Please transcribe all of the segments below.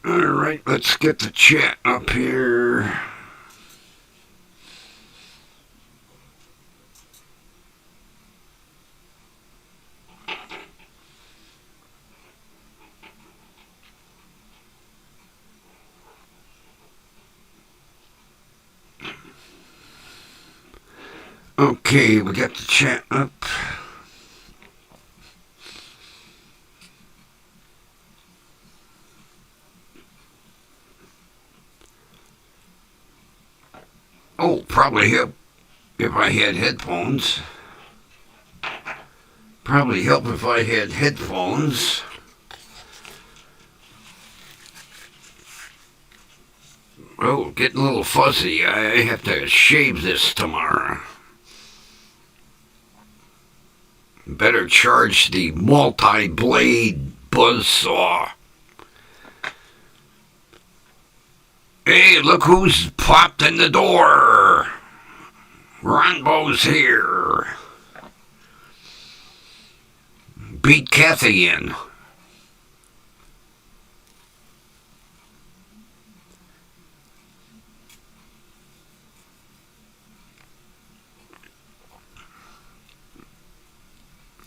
Alright, let's get the chat up here. Okay, we got the chat up. Oh, probably help if I had headphones. Probably help if I had headphones. Oh, getting a little fuzzy. I have to shave this tomorrow. Better charge the multi-blade buzzsaw. Hey, look who's popped in the door. Ronbo's here. Beat Kathy in.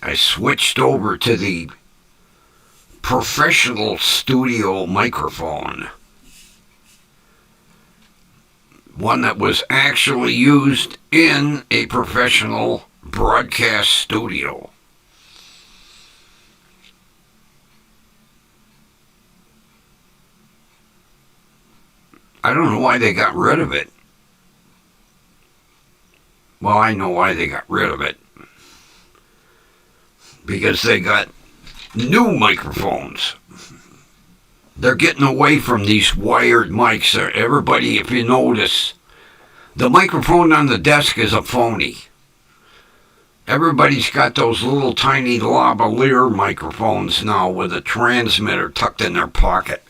I switched over to the professional studio microphone. One that was actually used in a professional broadcast studio. I don't know why they got rid of it. Well, I know why they got rid of it. Because they got new microphones. They're getting away from these wired mics. Everybody, if you notice, the microphone on the desk is a phony. Everybody's got those little tiny lavalier microphones now with a transmitter tucked in their pocket.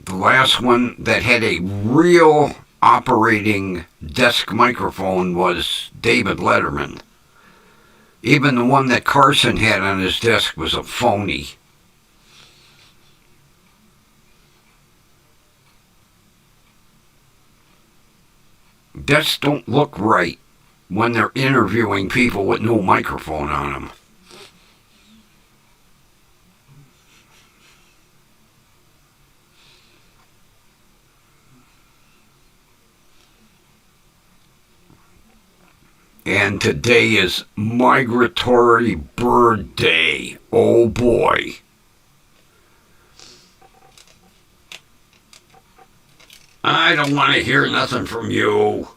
The last one that had a real operating desk microphone was David Letterman. Even the one that Carson had on his desk was a phony. Desks don't look right when they're interviewing people with no microphone on them. And today is Migratory Bird Day. Oh boy. I don't want to hear nothing from you.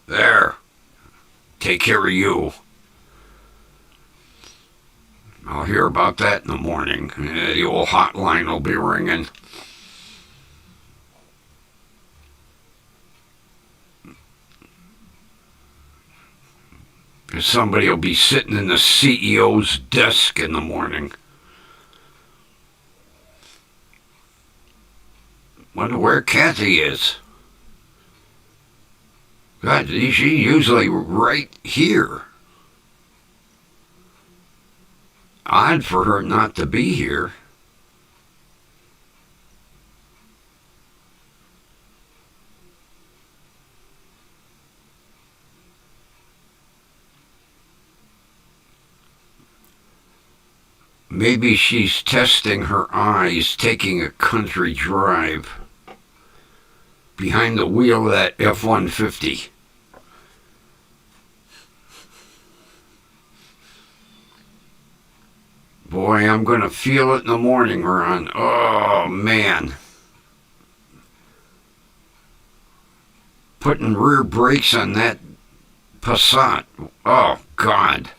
There. Take care of you. I'll hear about that in the morning. The old hotline will be ringing. Somebody will be sitting in the CEO's desk in the morning. Wonder where Kathy is. God, she's usually right here. Odd for her not to be here. Maybe she's testing her eyes, taking a country drive behind the wheel of that F-150. Boy, I'm going to feel it in the morning, Ron. Oh, man. Putting rear brakes on that Passat. Oh, God.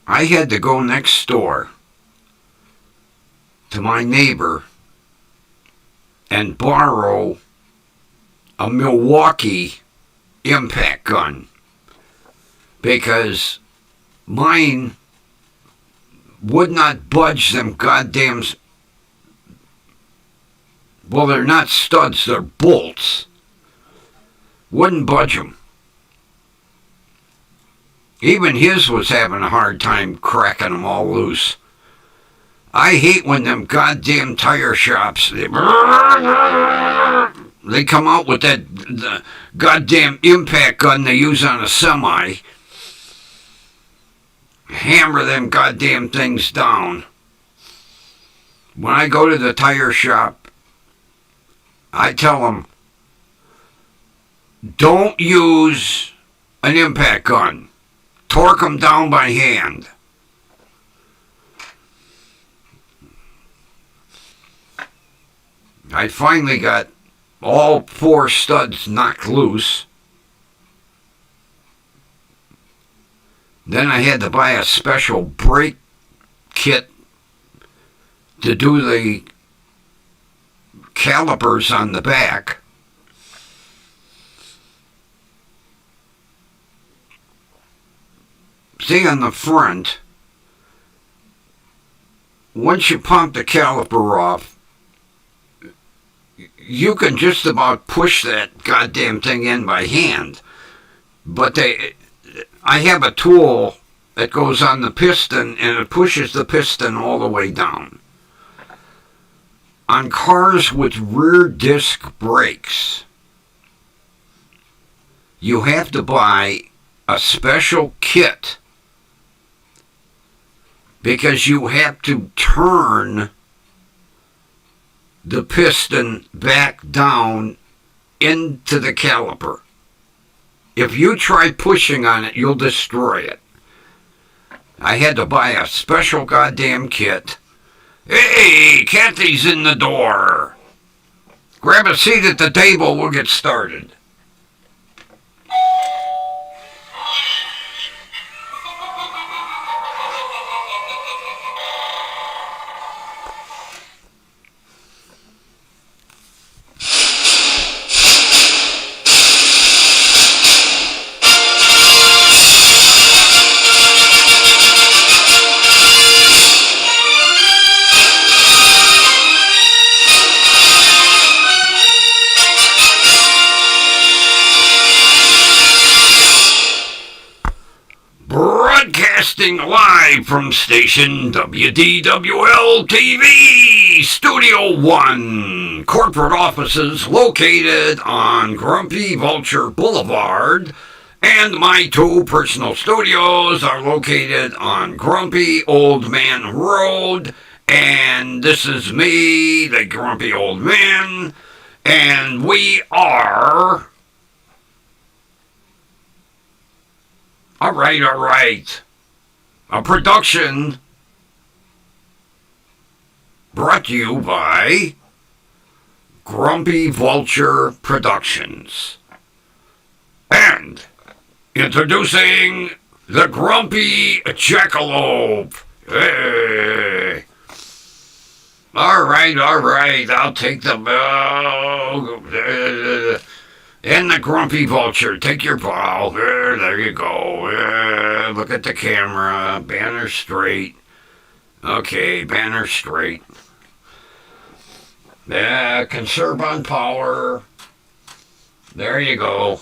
I had to go next door to my neighbor and borrow a Milwaukee impact gun because mine would not budge them goddamn... Well, they're not studs, they're bolts. Wouldn't budge him. Even his was having a hard time cracking them all loose. I hate when them goddamn tire shops, they come out with the goddamn impact gun they use on a semi. Hammer them goddamn things down. When I go to the tire shop, I tell them, don't use an impact gun. Torque them down by hand. I finally got all 4 studs knocked loose. Then I had to buy a special brake kit to do the calipers on the back. See, on the front, once you pump the caliper off, you can just about push that goddamn thing in by hand. But I have a tool that goes on the piston and it pushes the piston all the way down. On cars with rear disc brakes, you have to buy a special kit because you have to turn the piston back down into the caliper. If you try pushing on it, you'll destroy it. I had to buy a special goddamn kit. Hey, Kathy's in the door. Grab a seat at the table, we'll get started. Live from station WDWL TV, Studio 1, corporate offices located on Grumpy Vulture Boulevard, and my 2 personal studios are located on Grumpy Old Man Road, and this is me, the Grumpy Old Man, and we are... All right. A production brought to you by Grumpy Vulture Productions. And introducing the Grumpy Jackalope. Hey. All right. I'll take the and the Grumpy Vulture. Take your bow. There you go. Look at the camera. Banner straight. Okay, banner straight. Conserve on power. There you go.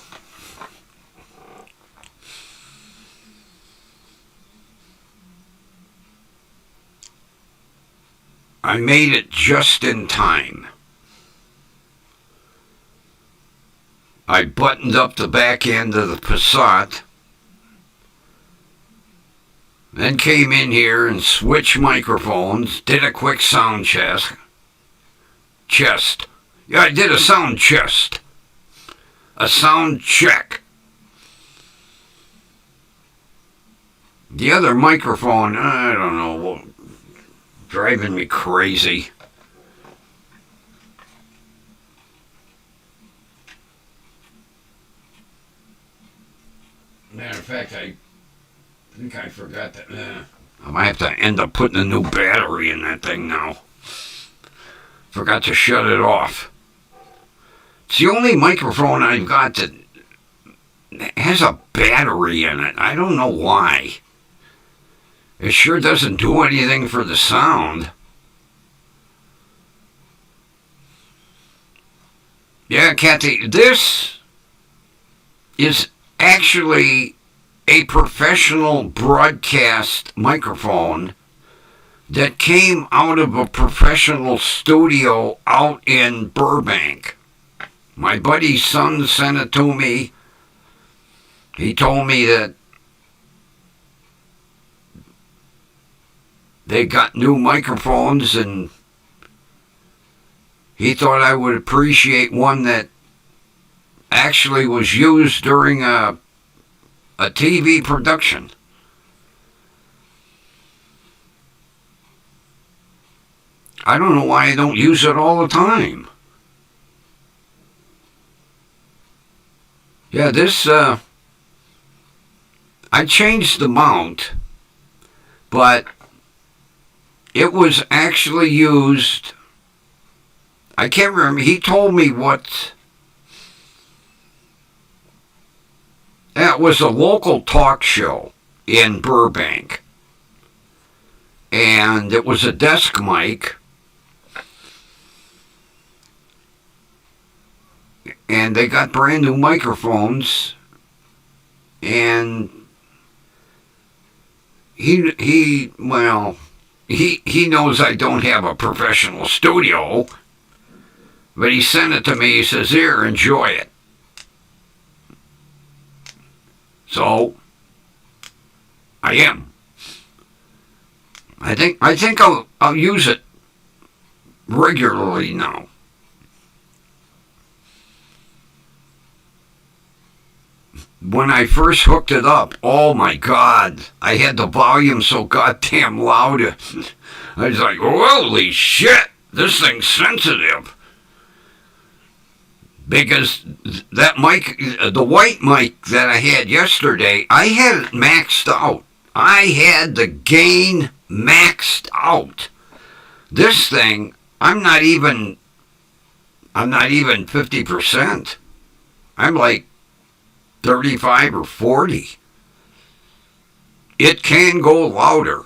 I made it just in time. I buttoned up the back end of the Passat, then came in here and switched microphones, did a quick sound chest. Yeah, I did a sound chest. A sound check. The other microphone, I don't know, driving me crazy. Matter of fact, I think I forgot that. I might have to end up putting a new battery in that thing now. Forgot to shut it off. It's the only microphone I've got that has a battery in it. I don't know why. It sure doesn't do anything for the sound. Yeah, Kathy, this is actually a professional broadcast microphone that came out of a professional studio out in Burbank. My buddy's son sent it to me. He told me that they got new microphones and he thought I would appreciate one that actually was used during a TV production. I don't know why I don't use it all the time. Yeah, this, I changed the mount, but it was actually used, I can't remember, he told me what, it was a local talk show in Burbank, and it was a desk mic, and they got brand new microphones, and he knows I don't have a professional studio, but he sent it to me. He says, "Here, enjoy it." So I am. I think I'll use it regularly now. When I first hooked it up, oh my God, I had the volume so goddamn loud. I was like, holy shit, this thing's sensitive. Because that mic, the white mic that I had yesterday, I had it maxed out. I had the gain maxed out. This thing, I'm not even 50%. I'm like 35 or 40. It can go louder.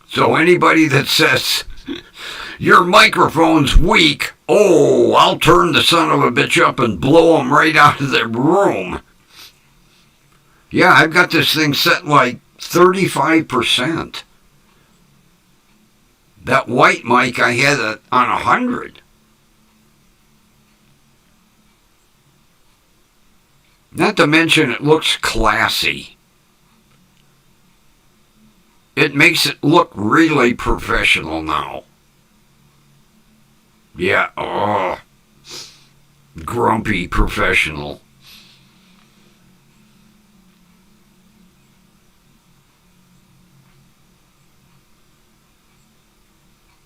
So anybody that says your microphone's weak, oh, I'll turn the son of a bitch up and blow them right out of the room. Yeah, I've got this thing set like 35%. That white mic, I had it on 100. Not to mention it looks classy. It makes it look really professional now. Yeah, oh, grumpy professional.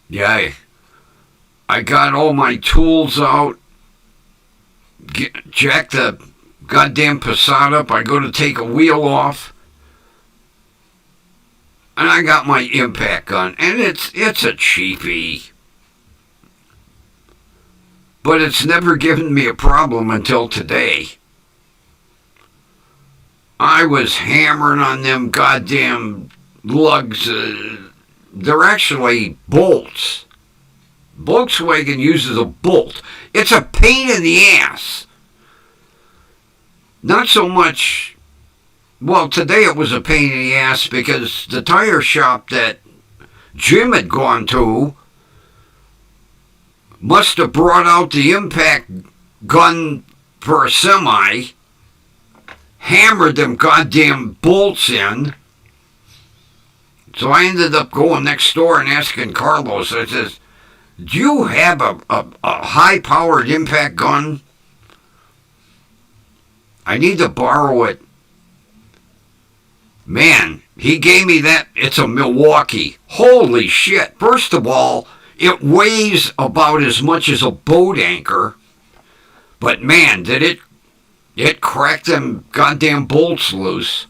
Yeah, I got all my tools out. Jack the goddamn Passat up. I go to take a wheel off, and I got my impact gun, and it's a cheapie, but it's never given me a problem until today. I was hammering on them goddamn lugs. They're actually bolts. Volkswagen uses a bolt. It's a pain in the ass. Not so much, well, today it was a pain in the ass because the tire shop that Jim had gone to must have brought out the impact gun for a semi, hammered them goddamn bolts in. So I ended up going next door and asking Carlos, I says, do you have a high-powered impact gun? I need to borrow it. Man, he gave me that. It's a Milwaukee. Holy shit. First of all, it weighs about as much as a boat anchor. But man, did it crack them goddamn bolts loose.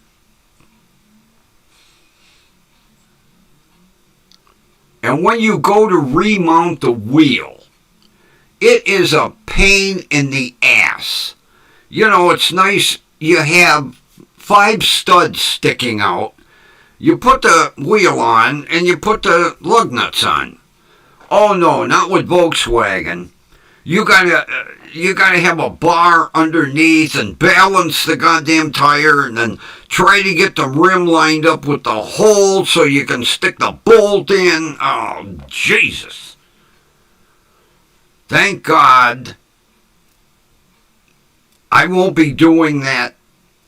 And when you go to remount the wheel, it is a pain in the ass. You know, it's nice you have 5 studs sticking out. You put the wheel on and you put the lug nuts on. Oh no, not with Volkswagen. You gotta have a bar underneath and balance the goddamn tire, and then try to get the rim lined up with the hole so you can stick the bolt in. Oh, Jesus. Thank God I won't be doing that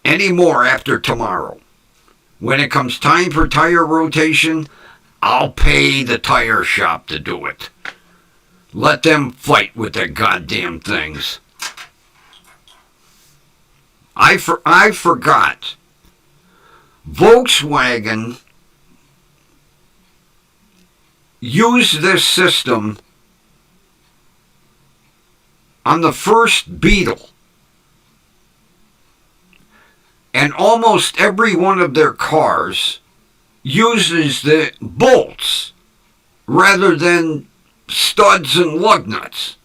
anymore after tomorrow. When it comes time for tire rotation, I'll pay the tire shop to do it. Let them fight with their goddamn things. I forgot. Volkswagen used this system on the first Beetle. And almost every one of their cars uses the bolts rather than studs and lug nuts.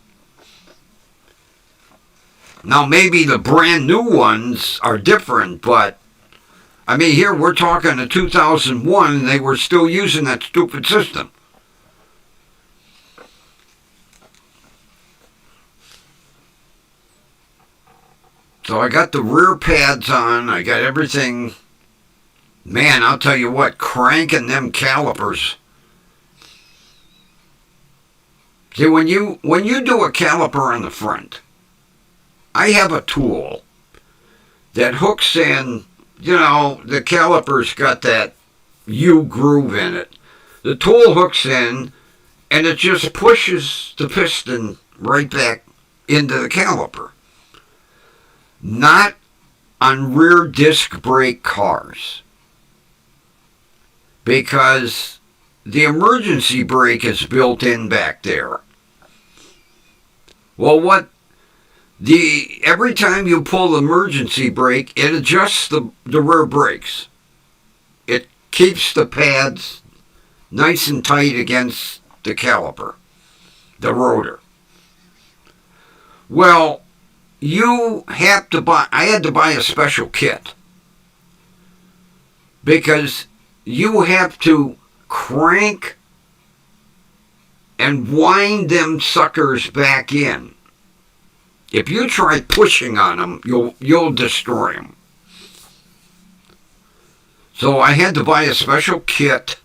Now maybe the brand new ones are different, but I mean here we're talking a 2001 and they were still using that stupid system. So I got the rear pads on, I got everything. Man, I'll tell you what, cranking them calipers. See, when you do a caliper on the front, I have a tool that hooks in, the caliper's got that U-groove in it. The tool hooks in, and it just pushes the piston right back into the caliper. Not on rear disc brake cars, because the emergency brake is built in back there. Well, every time you pull the emergency brake, it adjusts the rear brakes. It keeps the pads nice and tight against the caliper, the rotor. Well, I had to buy a special kit, because you have to crank and wind them suckers back in. If you try pushing on them, you'll destroy them. So I had to buy a special kit,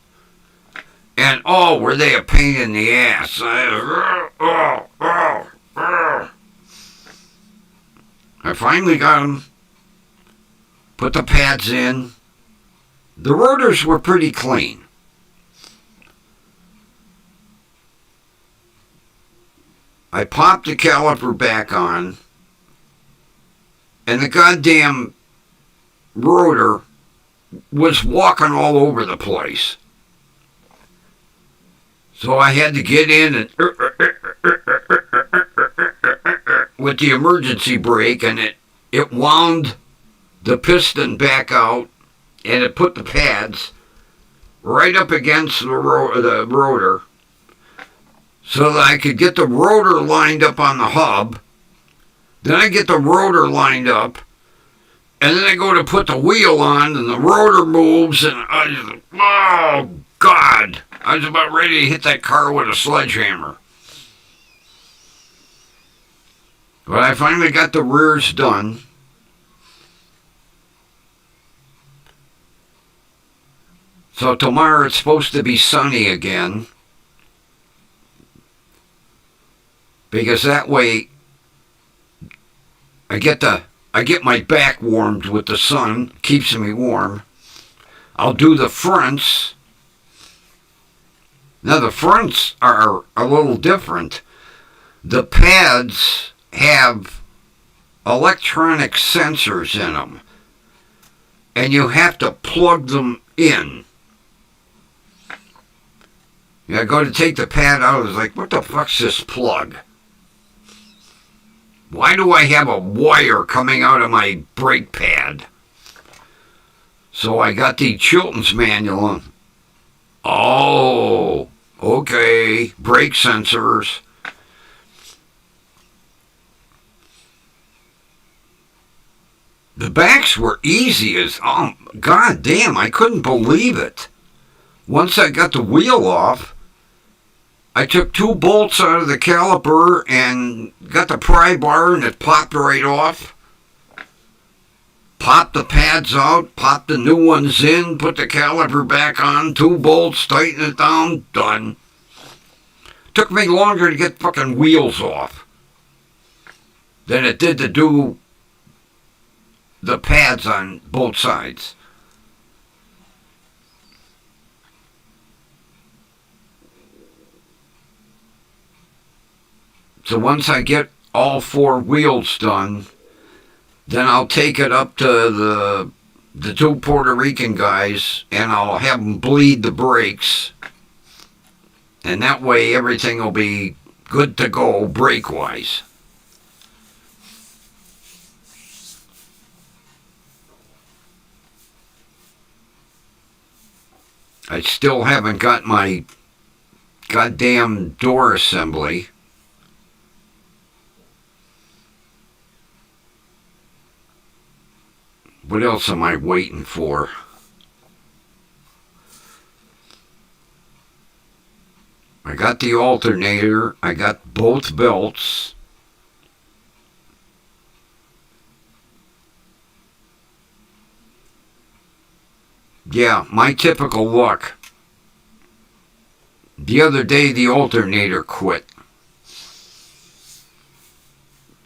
and were they a pain in the ass. I finally got them, put the pads in. The rotors were pretty clean. I popped the caliper back on, and the goddamn rotor was walking all over the place. So I had to get in and with the emergency brake, and it wound the piston back out, and it put the pads right up against the rotor, so that I could get the rotor lined up on the hub. Then I get the rotor lined up, and then I go to put the wheel on, and the rotor moves, and oh God, I was about ready to hit that car with a sledgehammer. But I finally got the rears done. So tomorrow it's supposed to be sunny again, because that way I get my back warmed with the sun, keeps me warm. I'll do the fronts. Now the fronts are a little different. The pads have electronic sensors in them, and you have to plug them in. I go to take the pad out, I was like, what the fuck's this plug? Why do I have a wire coming out of my brake pad? So I got the Chilton's manual. Oh, okay, brake sensors. The backs were easy as, god damn, I couldn't believe it. Once I got the wheel off, I took 2 bolts out of the caliper and got the pry bar and it popped right off. Popped the pads out, popped the new ones in, put the caliper back on, 2 bolts, tighten it down, done. Took me longer to get fucking wheels off than it did to do the pads on both sides. So once I get all 4 wheels done, then I'll take it up to the 2 Puerto Rican guys and I'll have them bleed the brakes. And that way everything will be good to go brake-wise. I still haven't got my goddamn door assembly. What else am I waiting for? I got the alternator. I got both belts. Yeah, my typical luck. The other day the alternator quit.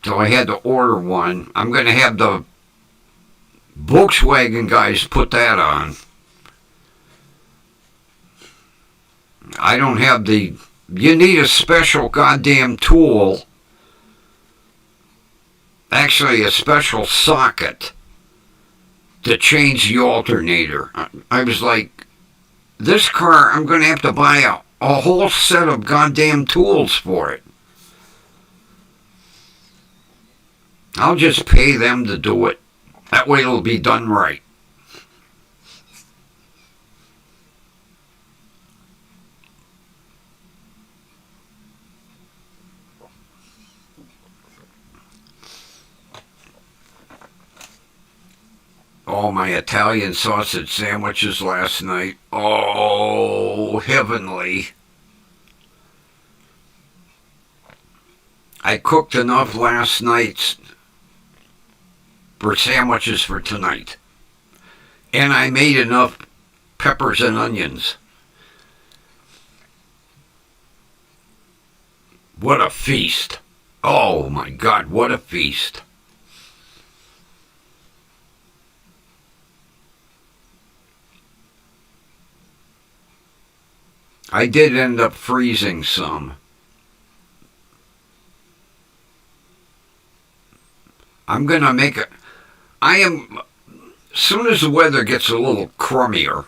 So I had to order one. I'm going to have the Volkswagen guys put that on. I don't have the... You need a special goddamn tool. Actually, a special socket to change the alternator. I was like, this car, I'm going to have to buy a whole set of goddamn tools for it. I'll just pay them to do it. That way it'll be done right. Oh, my Italian sausage sandwiches last night. Oh, heavenly. I cooked enough last night for sandwiches for tonight. And I made enough peppers and onions. What a feast. Oh my God, what a feast. I did end up freezing some. I'm going to make it. As soon as the weather gets a little crummier,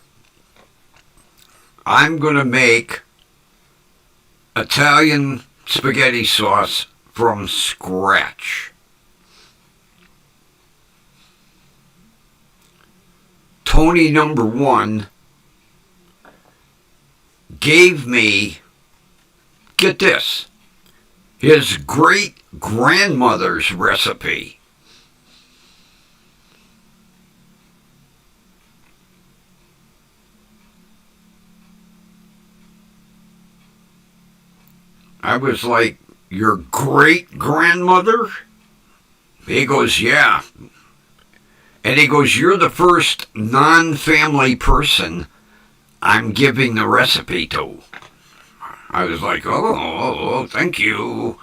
I'm going to make Italian spaghetti sauce from scratch. Tony number 1 gave me, get this, his great-grandmother's recipe. I was like, your great-grandmother? He goes, yeah. And he goes, you're the first non-family person I'm giving the recipe to. I was like, oh, thank you.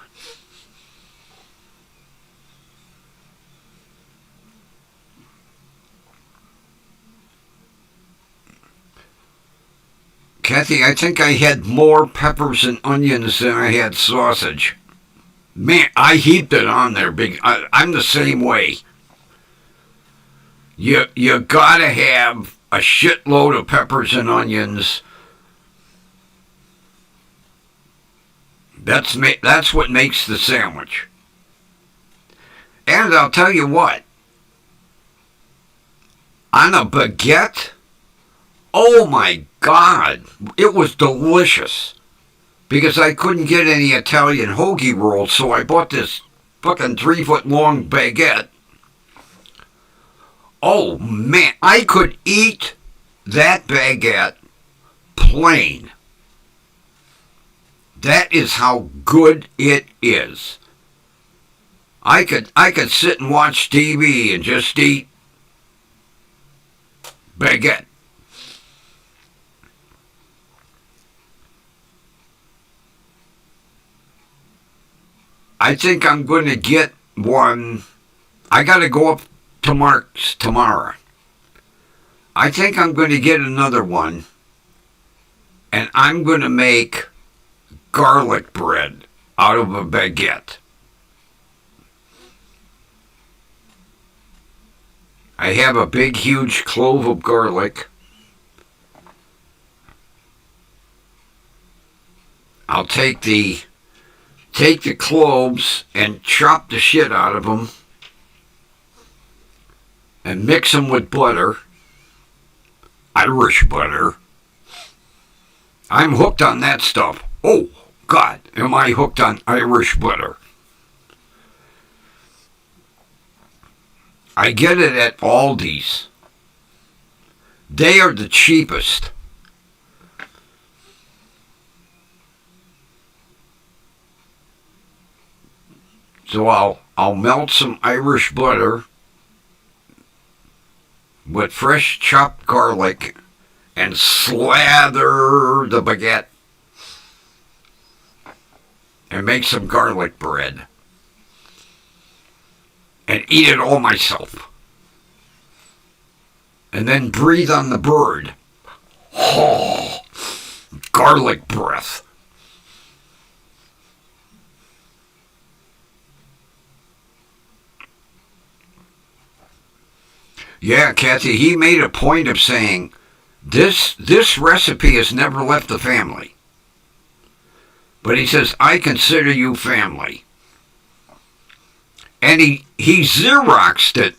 Kathy, I think I had more peppers and onions than I had sausage. Man, I heaped it on there. I'm the same way. You gotta have a shitload of peppers and onions. That's what makes the sandwich. And I'll tell you what. On a baguette, oh my God, it was delicious. Because I couldn't get any Italian hoagie rolls, so I bought this fucking 3-foot-long baguette. Oh man, I could eat that baguette plain. That is how good it is. I could sit and watch TV and just eat baguette. I think I'm going to get one. I got to go up to Mark's tomorrow. I think I'm going to get another one, and I'm going to make garlic bread out of a baguette. I have a big, huge clove of garlic. I'll take the cloves and chop the shit out of them and mix them with butter, Irish butter. I'm hooked on that stuff. Oh, God, am I hooked on Irish butter. I get it at Aldi's. They are the cheapest. So I'll melt some Irish butter with fresh chopped garlic and slather the baguette and make some garlic bread and eat it all myself. And then breathe on the bird. Oh, garlic breath. Yeah, Kathy, he made a point of saying, this recipe has never left the family. But he says, I consider you family. And he Xeroxed it,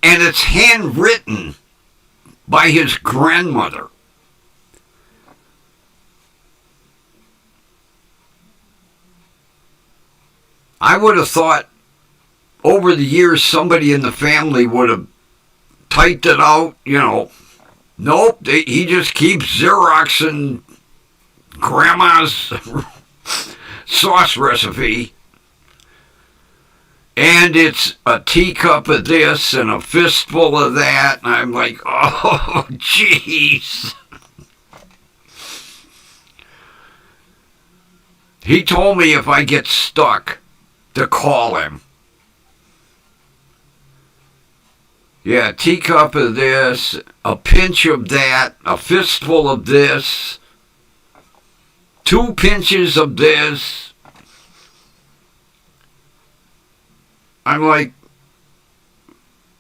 and it's handwritten by his grandmother. I would have thought over the years somebody in the family would have typed it out, you know. Nope, he just keeps Xeroxing grandma's sauce recipe. And it's a teacup of this and a fistful of that. And I'm like, oh, jeez. He told me if I get stuck to call him. Yeah, a teacup of this, a pinch of that, a fistful of this, 2 pinches of this. I'm like,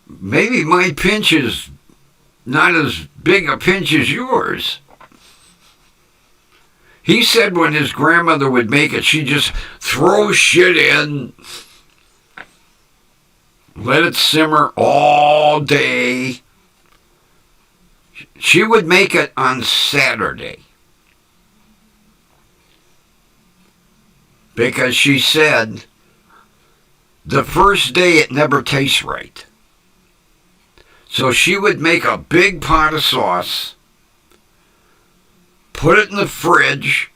maybe my pinch is not as big a pinch as yours. He said when his grandmother would make it, she'd just throw shit in, let it simmer all day. She would make it on Saturday. Because she said the first day it never tastes right. So she would make a big pot of sauce, put it in the fridge,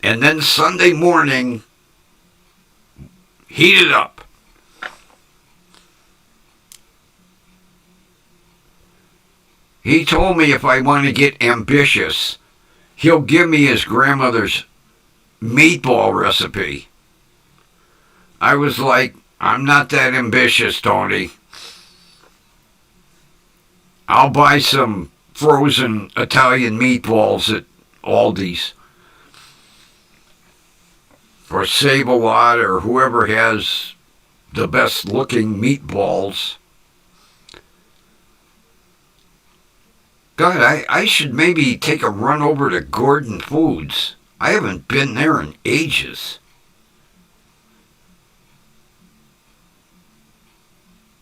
and then Sunday morning heat it up. He told me if I want to get ambitious, he'll give me his grandmother's meatball recipe. I was like, I'm not that ambitious, Tony. I'll buy some frozen Italian meatballs at Aldi's. Or Save-A-Lot or whoever has the best looking meatballs. God, I should maybe take a run over to Gordon Foods. I haven't been there in ages.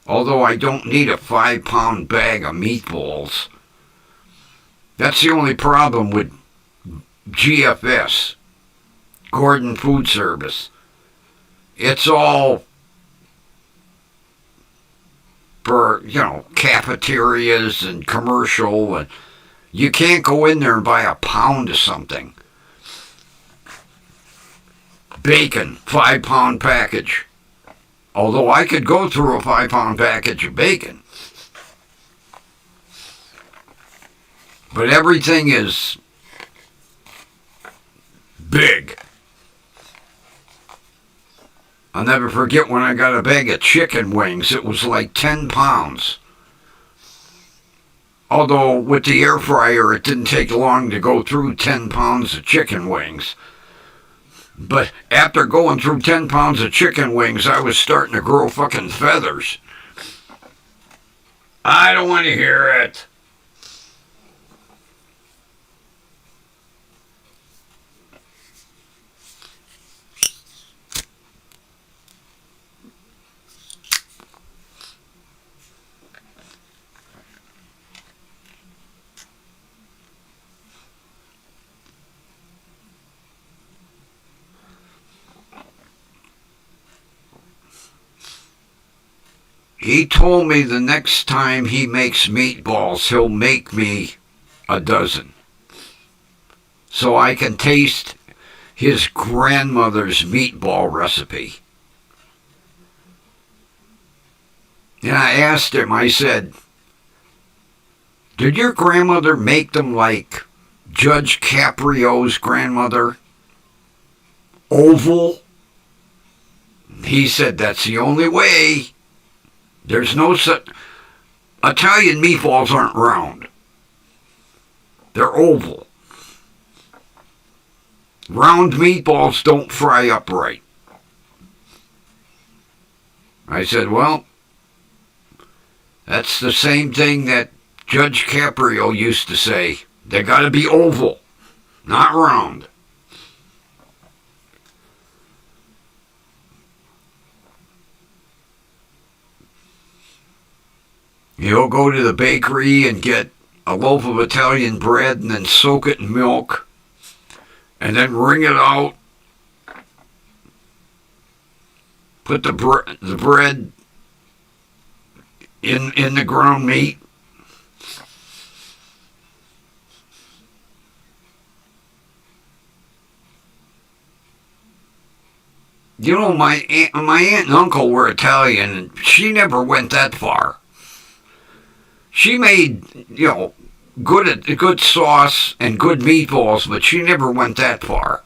Although I don't need a 5-pound bag of meatballs. That's the only problem with GFS, Gordon Food Service. It's all for, cafeterias and commercial. And you can't go in there and buy a pound of something. bacon, 5-pound package. Although I could go through a 5-pound package of bacon. But everything is big. I'll never forget when I got a bag of chicken wings. It was like 10 pounds. Although with the air fryer, it didn't take long to go through 10 pounds of chicken wings. But after going through 10 pounds of chicken wings, I was starting to grow fucking feathers. I don't want to hear it. He told me the next time he makes meatballs, he'll make me a dozen. So I can taste his grandmother's meatball recipe. And I asked him, I said, did your grandmother make them like Judge Caprio's grandmother? Oval? He said, that's the only way. There's no such... Italian meatballs aren't round. They're oval. Round meatballs don't fry up right. I said, well, that's the same thing that Judge Caprio used to say. They gotta be oval, not round. He'll go to the bakery and get a loaf of Italian bread and then soak it in milk and then wring it out. Put the bread in the ground meat. You know, my aunt and uncle were Italian, and she never went that far. She made, good sauce and good meatballs, but she never went that far.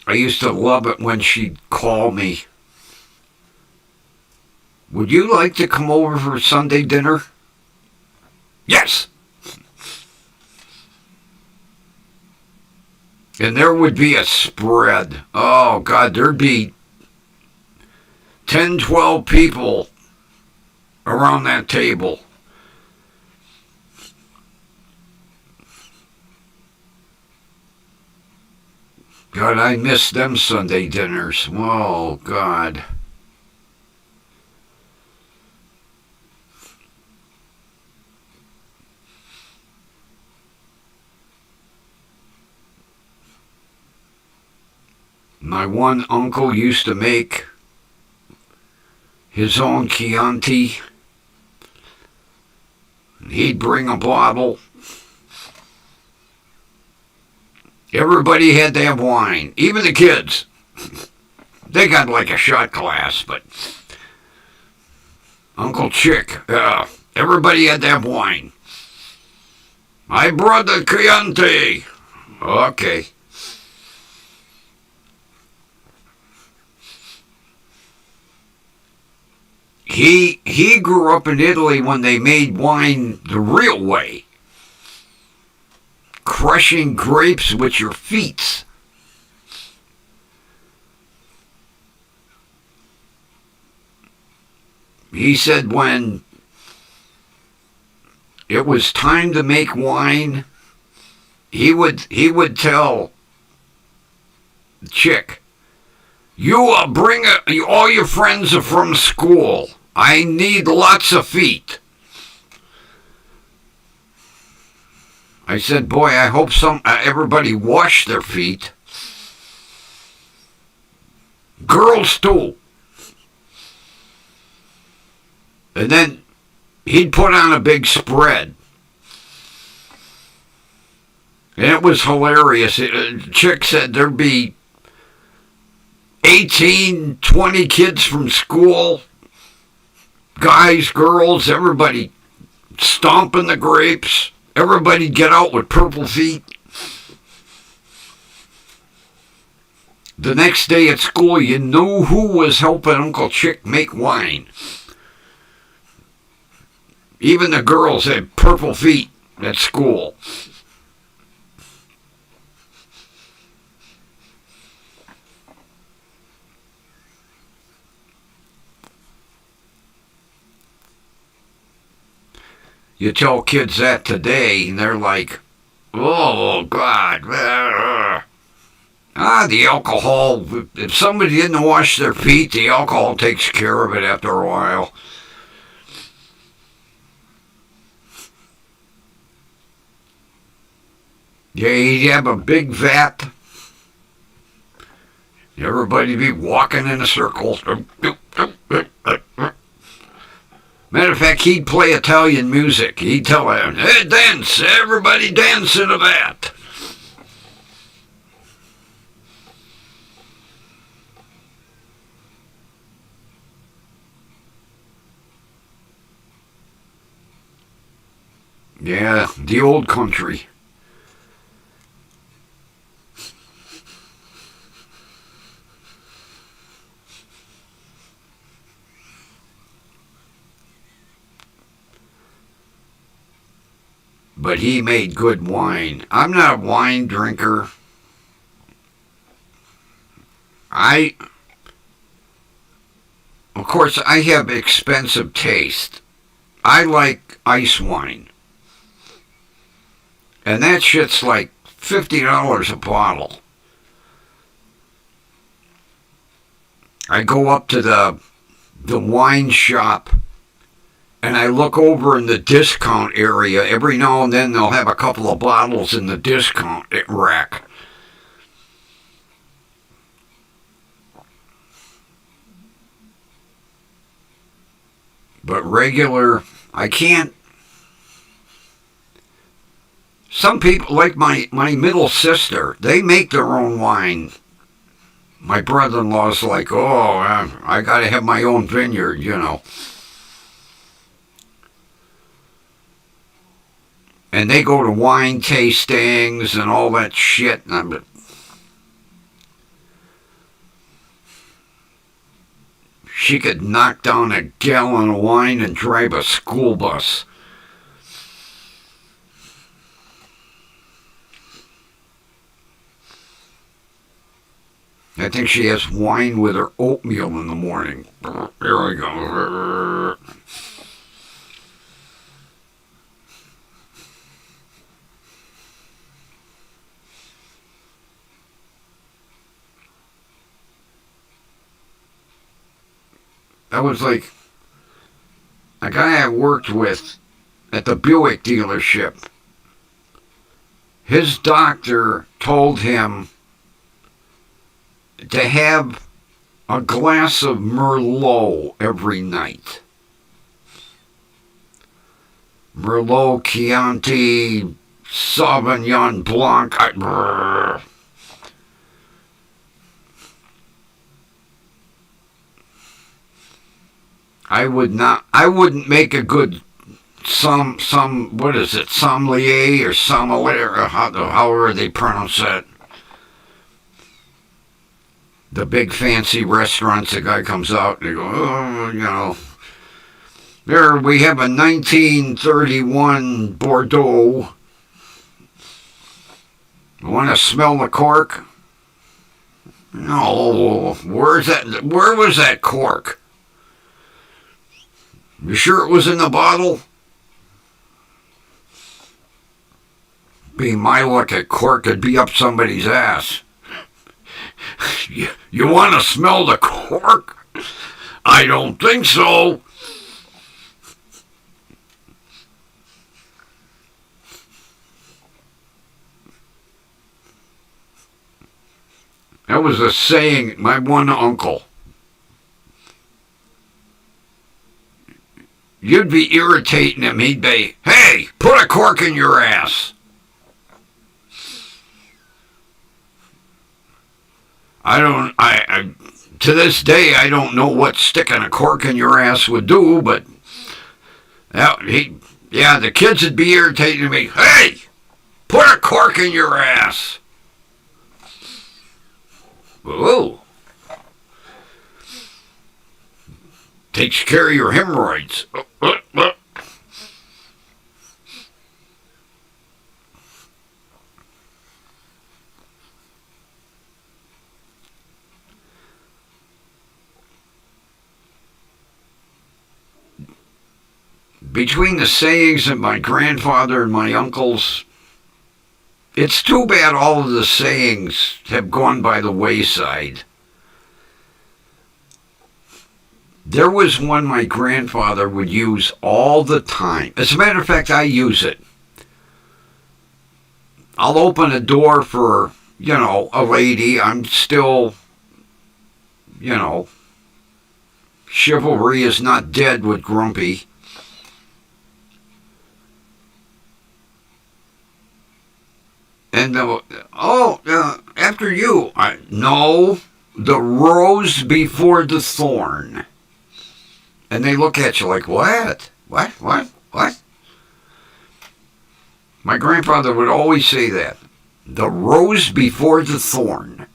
I used to love it when she'd call me. Would you like to come over for Sunday dinner? Yes! And there would be a spread. Oh, God, there'd be 10, 12 people around that table. God, I miss them Sunday dinners. Oh, God. My one uncle used to make his own Chianti. He'd bring a bottle. Everybody had to have wine, even the kids. They got like a shot glass, but Uncle Chick, everybody had to have wine. I brought the Chianti. Okay. He grew up in Italy when they made wine the real way. Crushing grapes with your feet. He said when it was time to make wine, he would tell the chick, you bring all your friends are from school. I need lots of feet. I said, boy, I hope everybody washed their feet. Girls too. And then he'd put on a big spread. And it was hilarious. Chick said there'd be 18, 20 kids from school, guys, girls, everybody stomping the grapes. Everybody get out with purple feet. The next day at school, you knew who was helping Uncle Chick make wine. Even the girls had purple feet at school. You tell kids that today, and they're like, oh, God. The alcohol, if somebody didn't wash their feet, the alcohol takes care of it after a while. Yeah, you'd have a big vat. Everybody be walking in a circle. Matter of fact, he'd play Italian music. He'd tell them, hey, dance, everybody dance in a vat. Yeah, the old country. But he made good wine. I'm not a wine drinker. Of course, I have expensive taste. I like ice wine. And that shit's like $50 a bottle. I go up to the wine shop and I look over in the discount area. Every now and then they'll have a couple of bottles in the discount rack. But regular, I can't. Some people, like my middle sister, they make their own wine. My brother-in-law's like, oh, I got to have my own vineyard, you know. And they go to wine tastings and all that shit. And she could knock down a gallon of wine and drive a school bus. I think she has wine with her oatmeal in the morning. There we go. That was like a guy I worked with at the Buick dealership. His doctor told him to have a glass of Merlot every night. Merlot, Chianti, Sauvignon Blanc. I wouldn't make a good what is it, sommelier or sommelier, or however they pronounce that. The big fancy restaurants, the guy comes out and they go, oh, you know, there we have a 1931 Bordeaux. You want to smell the cork? No, where was that cork? You sure it was in the bottle? Be my luck, a cork could be up somebody's ass. You want to smell the cork? I don't think so. That was a saying. My one uncle. You'd be irritating him. He'd be, hey, put a cork in your ass. I to this day, I don't know what sticking a cork in your ass would do, but the kids would be irritating me. Hey, put a cork in your ass. Whoa. Takes care of your hemorrhoids. Between the sayings of my grandfather and my uncles, it's too bad all of the sayings have gone by the wayside. There was one my grandfather would use all the time. As a matter of fact, I use it. I'll open a door for, a lady. I'm still, chivalry is not dead with Grumpy. And after you. No, the rose before the thorn. And they look at you like, what? What? My grandfather would always say that. The rose before the thorn.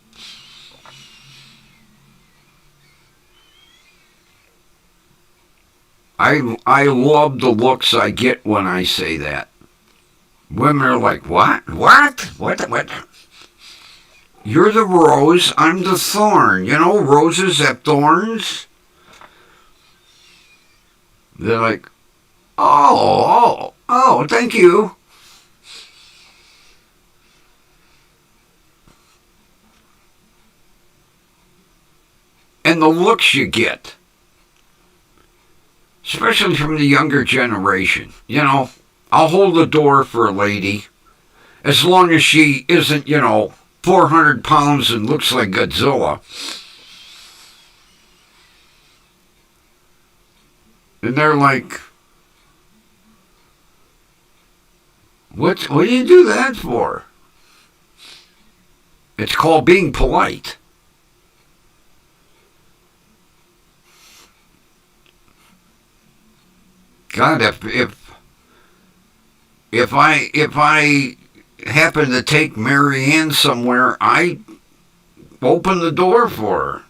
I love the looks I get when I say that. Women are like, what? What? You're the rose, I'm the thorn. Roses have thorns. They're like, oh, thank you. And the looks you get, especially from the younger generation, I'll hold the door for a lady as long as she isn't, 400 pounds and looks like Godzilla. And they're like, what do you do that for? It's called being polite. God, if I happen to take Mary Ann somewhere, I open the door for her.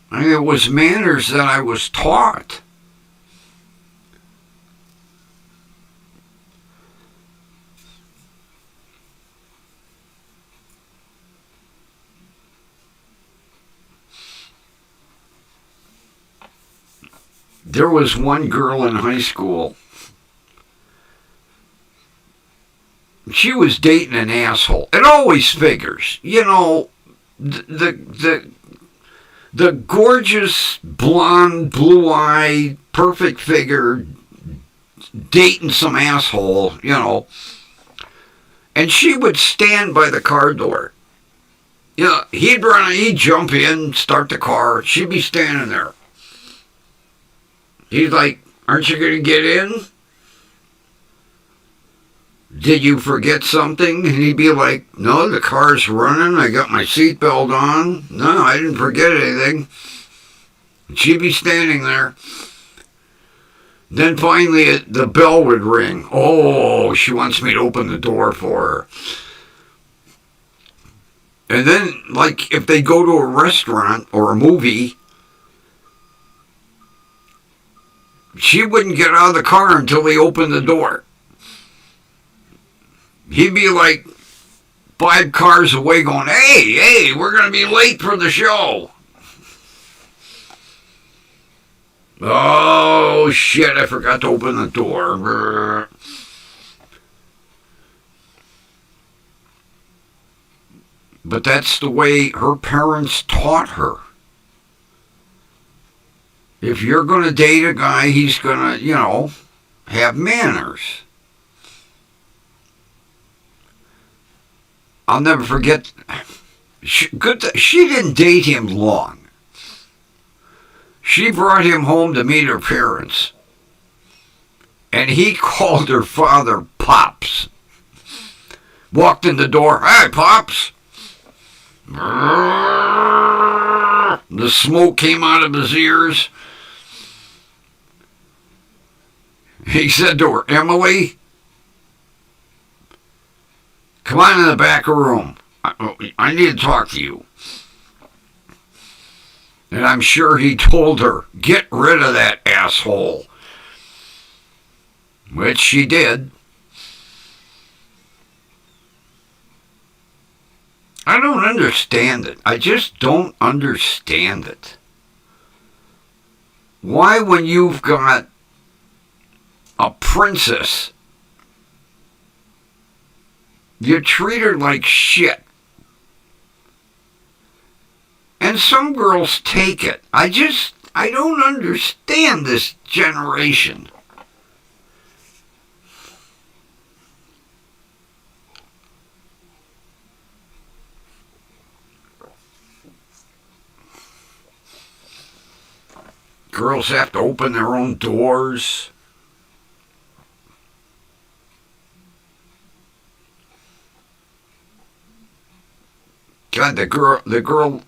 It was manners that I was taught. There was one girl in high school. She was dating an asshole. It always figures. The gorgeous, blonde, blue-eyed, perfect figure dating some asshole, And she would stand by the car door. He'd jump in, start the car. She'd be standing there. He's like, aren't you going to get in? Did you forget something? And he'd be like, no, the car's running. I got my seatbelt on. No, I didn't forget anything. And she'd be standing there. Then finally the bell would ring. Oh, she wants me to open the door for her. And then, like, if they go to a restaurant or a movie, she wouldn't get out of the car until they opened the door. He'd be like 5 cars away going, hey, we're going to be late for the show. Oh, shit, I forgot to open the door. But that's the way her parents taught her. If you're going to date a guy, he's going to, have manners. I'll never forget. She didn't date him long. She brought him home to meet her parents. And he called her father Pops. Walked in the door. Hey, Pops. The smoke came out of his ears. He said to her, Emily, come on in the back room. I need to talk to you. And I'm sure he told her, get rid of that asshole. Which she did. I don't understand it. I just don't understand it. Why, when you've got a princess, you treat her like shit? And some girls take it. I don't understand this generation. Girls have to open their own doors. God, the girl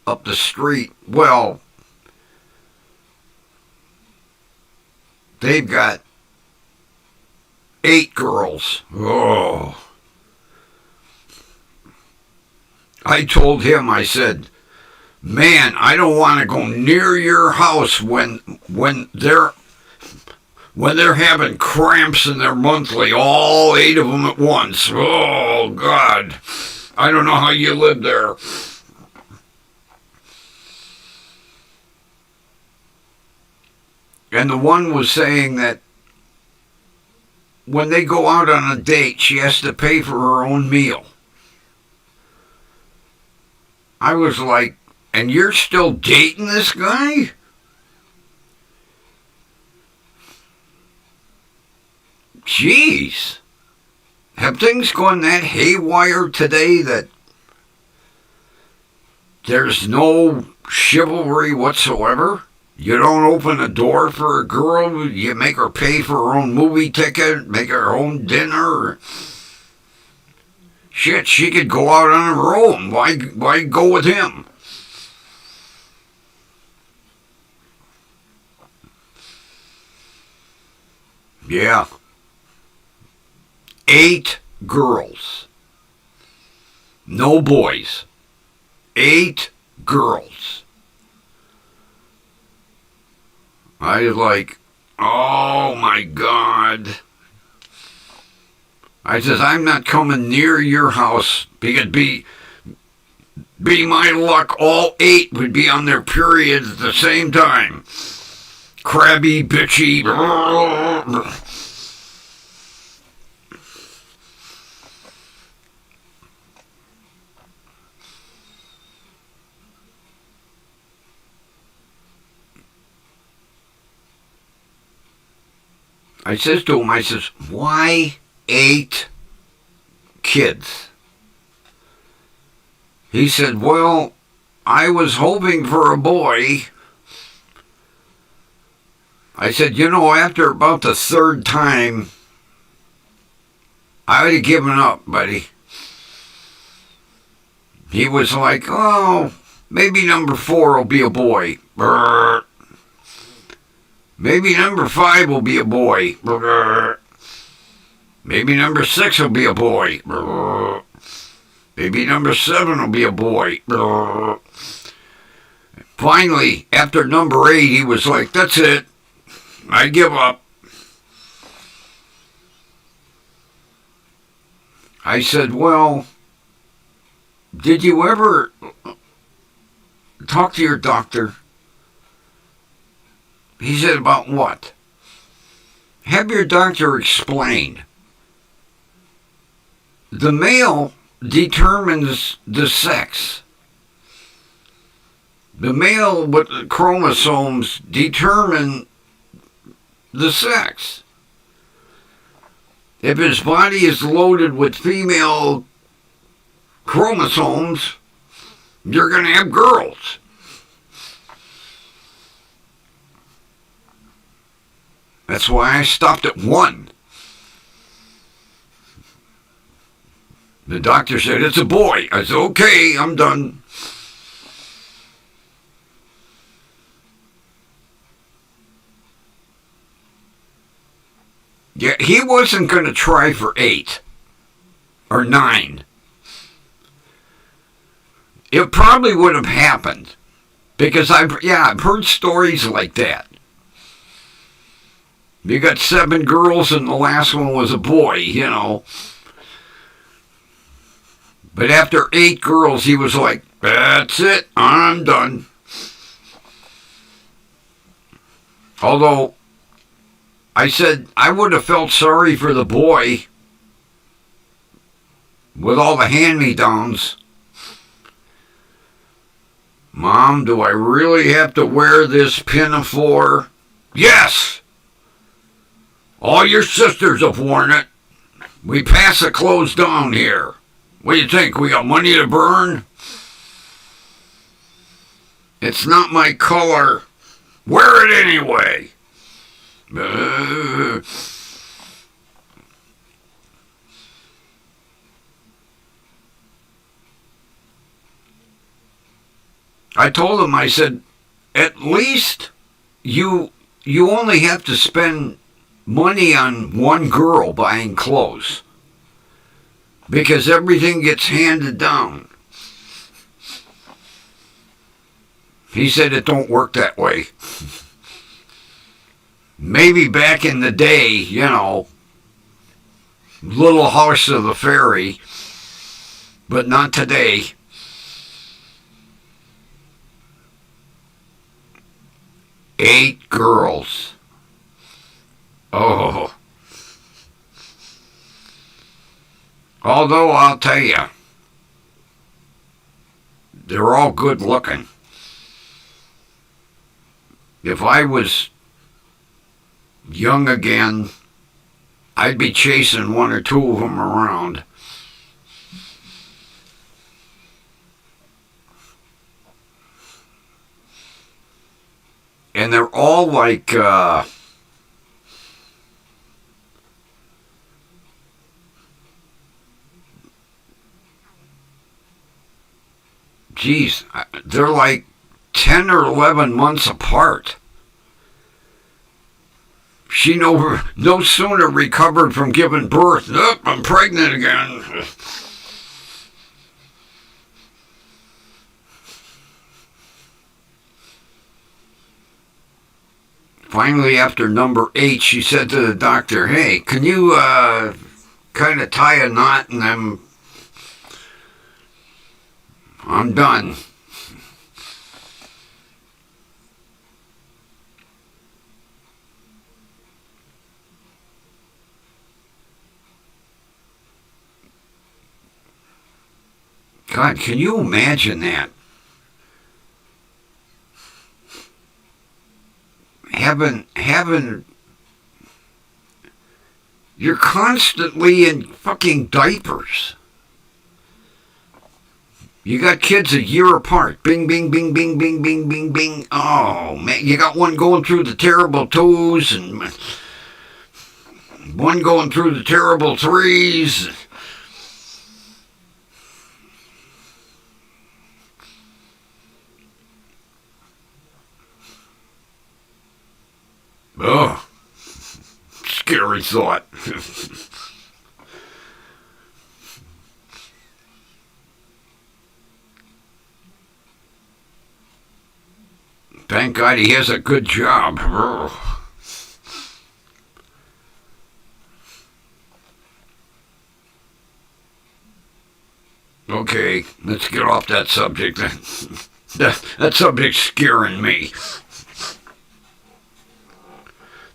up the street, well, they've got 8 girls. Oh. I told him, I said, man, I don't want to go near your house when they're having cramps in their monthly, all 8 of them at once. Oh, God. I don't know how you live there. And the one was saying that when they go out on a date, she has to pay for her own meal. I was like, and you're still dating this guy? Jeez. Have things gone that haywire today that there's no chivalry whatsoever? You don't open a door for a girl, you make her pay for her own movie ticket, make her own dinner. Shit, she could go out on her own. Why go with him? Yeah. 8 girls. No boys. 8 girls. I was like, oh my God. I says, I'm not coming near your house because be my luck, all 8 would be on their periods at the same time. Crabby, bitchy. I says to him, I says, why 8 kids? He said, well, I was hoping for a boy. I said, after about the 3rd time, I would have given up, buddy. He was like, oh, maybe number 4 will be a boy. Brr. Maybe number 5 will be a boy. Brr. Maybe number 6 will be a boy. Brr. Maybe number 7 will be a boy. Brr. Finally, after number 8, he was like, that's it. I give up. I said, well, did you ever talk to your doctor? He said, about what? Have your doctor explain. The male determines the sex. The male with the chromosomes determine the sex. If his body is loaded with female chromosomes, you're going to have girls. That's why I stopped at 1. The doctor said, it's a boy. I said, okay, I'm done. Yeah, he wasn't going to try for 8 or 9. It probably would have happened because I've heard stories like that. You got 7 girls and the last one was a boy, you know. But after 8 girls, he was like, that's it, I'm done. Although, I said I would have felt sorry for the boy with all the hand-me-downs. Mom, do I really have to wear this pinafore? Yes! All your sisters have worn it. We pass the clothes down here. What do you think? We got money to burn? It's not my color. Wear it anyway. I told him, I said, at least you only have to spend money on one girl buying clothes. Because everything gets handed down. He said it don't work that way. Maybe back in the day, you know, Little House of the Fairy, but not today. Eight girls. Oh. Although I'll tell you, they're all good looking. If I was young again, I'd be chasing 1 or 2 of them around. And they're all like, geez, they're like 10 or 11 months apart. She no sooner recovered from giving birth. Nope, I'm pregnant again. Finally, after number 8, she said to the doctor, hey, can you kind of tie a knot and I'm done. God, can you imagine that? Having, you're constantly in fucking diapers. You got kids a year apart. Bing, bing, bing, bing, bing, bing, bing, bing. Oh, man, you got one going through the terrible 2s and one going through the terrible 3s. Oh, scary thought. Thank God he has a good job. Oh. Okay, let's get off that subject. That subject's scaring me.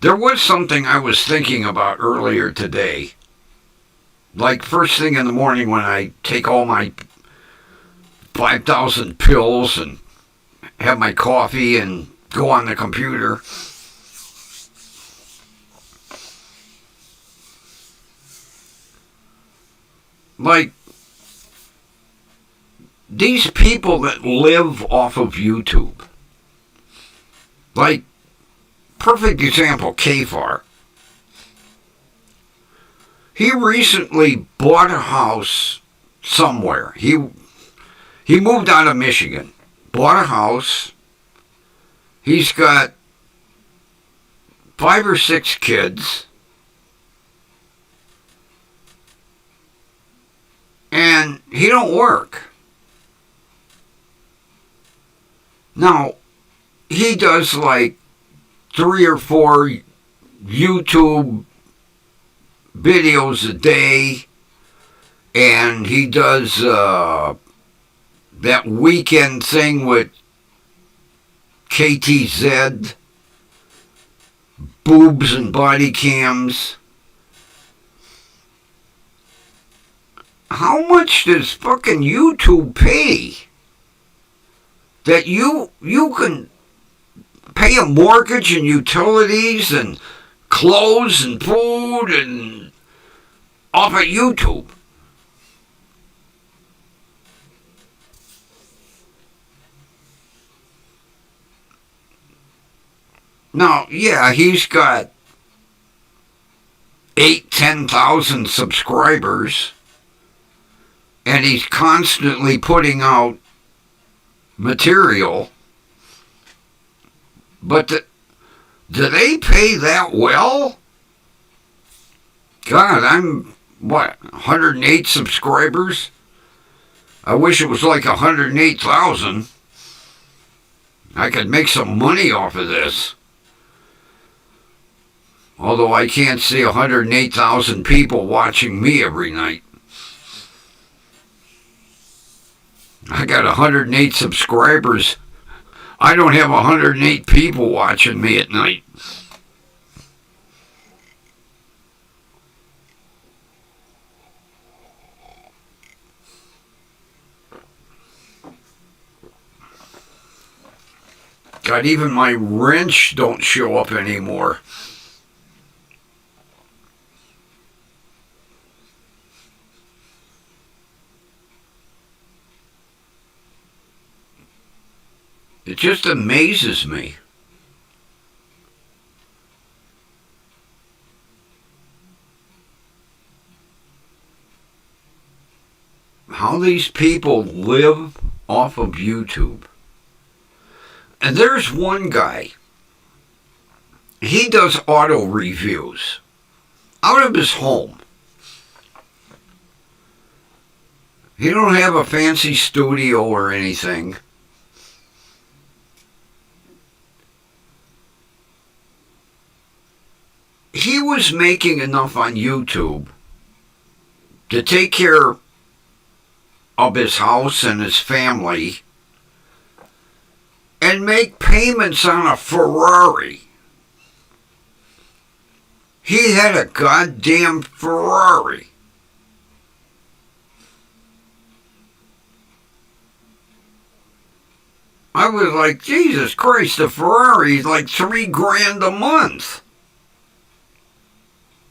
There was something I was thinking about earlier today. Like first thing in the morning when I take all my 5,000 pills and have my coffee and go on the computer. Like, these people that live off of YouTube, like, perfect example, Kfar. He recently bought a house somewhere. He moved out of Michigan, bought a house. He's got 5 or 6 kids. And he don't work. Now, he does like 3 or 4 YouTube videos a day, and he does that weekend thing with KTZ, boobs and body cams. How much does fucking YouTube pay that you can pay a mortgage and utilities and clothes and food and off of YouTube? Now, yeah, he's got 10,000 subscribers, and he's constantly putting out material. But do they pay that well? God, I'm, 108 subscribers? I wish it was like 108,000. I could make some money off of this. Although I can't see 108,000 people watching me every night. I got 108 subscribers. I don't have 108 people watching me at night. God, even my wrench don't show up anymore. It just amazes me. How these people live off of YouTube. And there's one guy. He does auto reviews out of his home. He don't have a fancy studio or anything. He was making enough on YouTube to take care of his house and his family and make payments on a Ferrari. He had a goddamn Ferrari. I was like, Jesus Christ, the Ferrari is like $3,000 a month.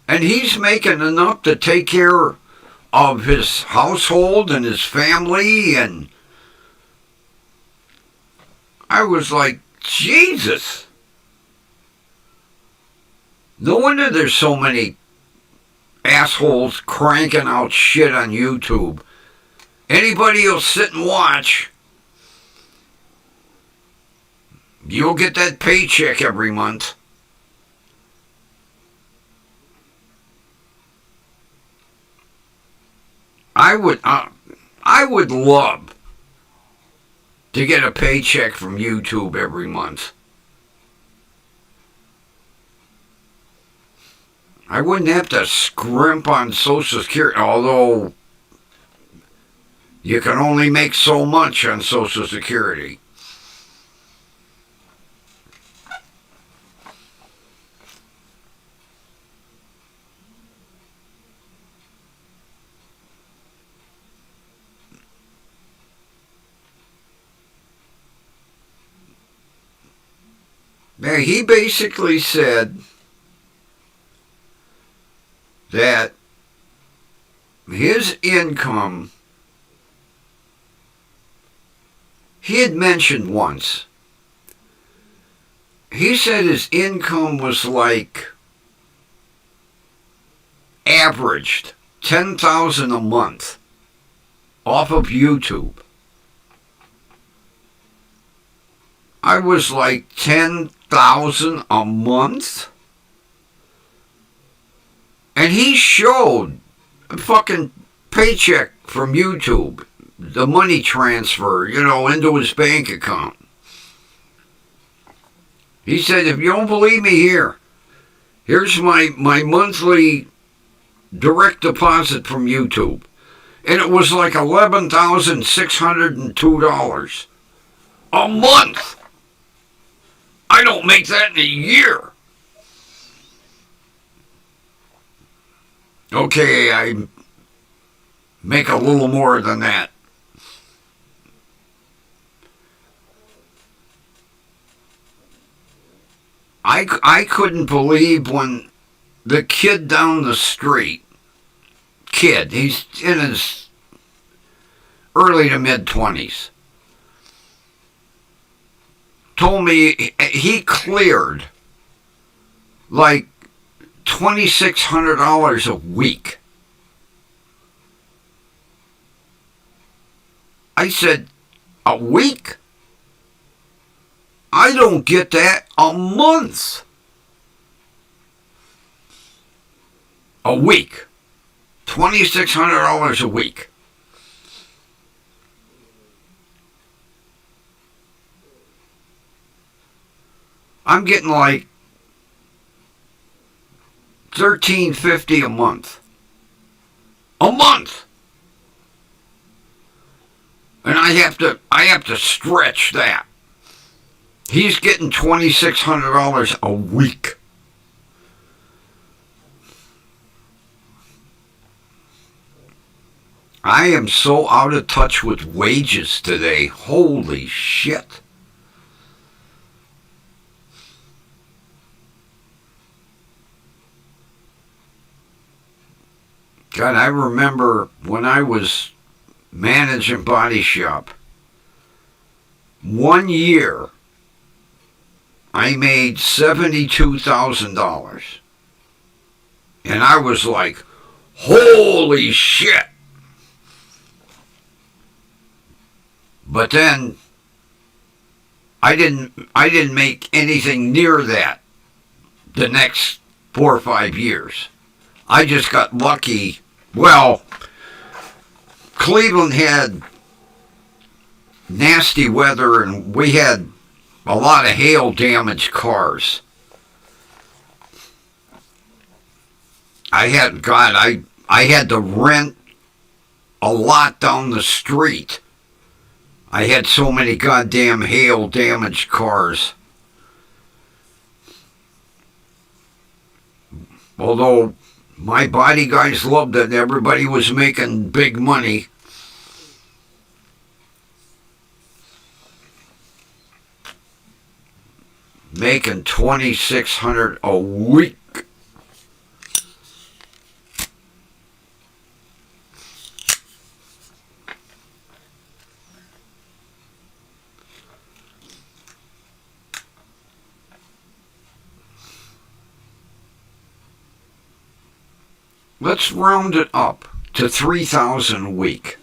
And he's making enough to take care of his household and his family, and I was like, Jesus. No wonder there's so many assholes cranking out shit on YouTube. Anybody will sit and watch. You'll get that paycheck every month. I would love to get a paycheck from YouTube every month. I wouldn't have to scrimp on Social Security, although you can only make so much on Social Security. Now, he basically said that his income he had mentioned once, he said his income was like averaged $10,000 a month off of YouTube. I was like, $10,000 a month? And he showed a fucking paycheck from YouTube, the money transfer, into his bank account. He said, if you don't believe me here, here's my monthly direct deposit from YouTube. And it was like $11,602 a month. I don't make that in a year. Okay, I make a little more than that. I couldn't believe when the kid down the street, he's in his early to mid-20s, told me he cleared like $2,600 a week. I said, a week? I don't get that a month. A week. $2,600 a week. I'm getting like $1,350 a month. A month. And I have to stretch that. He's getting $2,600 a week. I am so out of touch with wages today. Holy shit. God, I remember when I was managing Body Shop, 1 year I made $72,000. And I was like, holy shit. But then I didn't make anything near that the next 4 or 5 years. I just got lucky. Well, Cleveland had nasty weather and we had a lot of hail damaged cars. I had to rent a lot down the street. I had so many goddamn hail damaged cars. Although my body guys loved it, everybody was making big money. Making $2,600 a week. Let's round it up to $3,000 a week.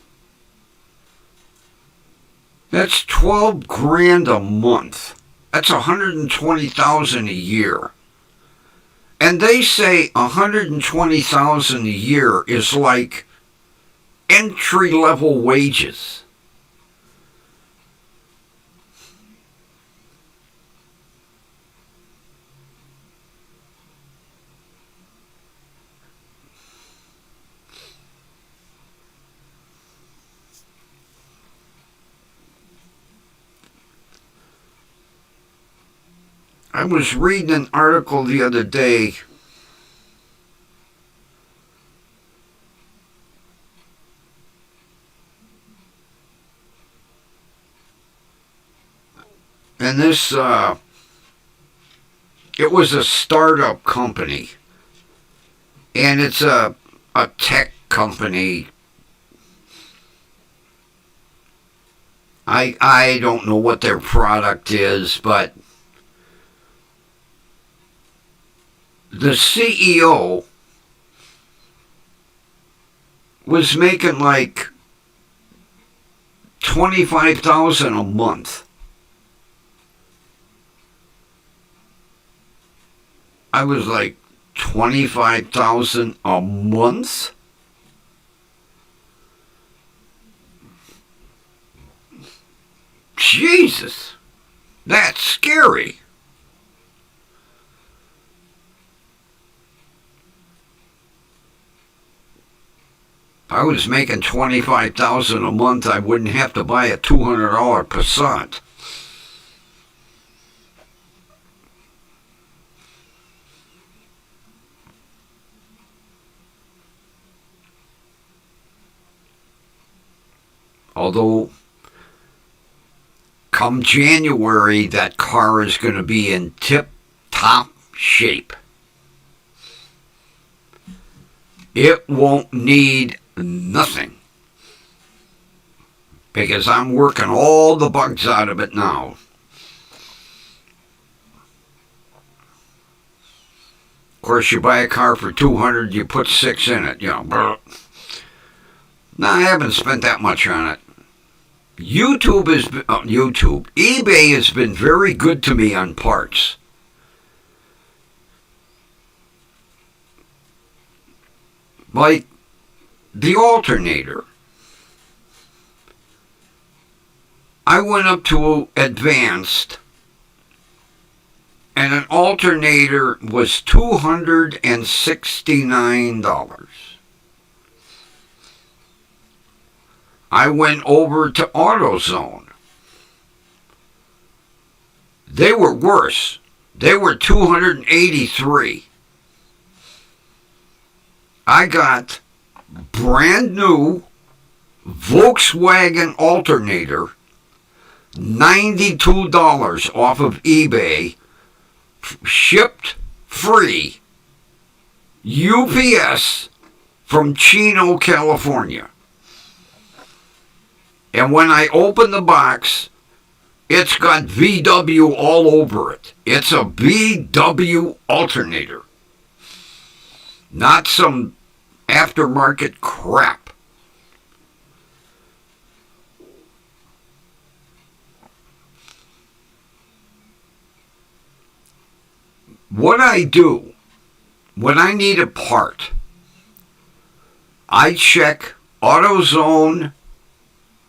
That's $12,000 a month. That's $120,000 a year. And they say $120,000 a year is like entry-level wages. I was reading an article the other day and this it was a startup company, and it's a tech company, I don't know what their product is, but the CEO was making like $25,000 a month. I was like, 25,000 a month? Jesus, that's scary. If I was making 25,000 a month, I wouldn't have to buy a $200 Passat. Although, come January, that car is going to be in tip-top shape. It won't need nothing, because I'm working all the bugs out of it now. Of course, you buy a car for $200, you put 6 in it, No, I haven't spent that much on it. eBay has been very good to me on parts. Like the alternator. I went up to advanced, and an alternator was $269. I went over to AutoZone. They were worse. They were $283. I got brand new Volkswagen alternator, $92 off of eBay, shipped free, UPS from Chino, California. And when I open the box, it's got VW all over it. It's a VW alternator. Not some aftermarket crap. What I do, when I need a part, I check AutoZone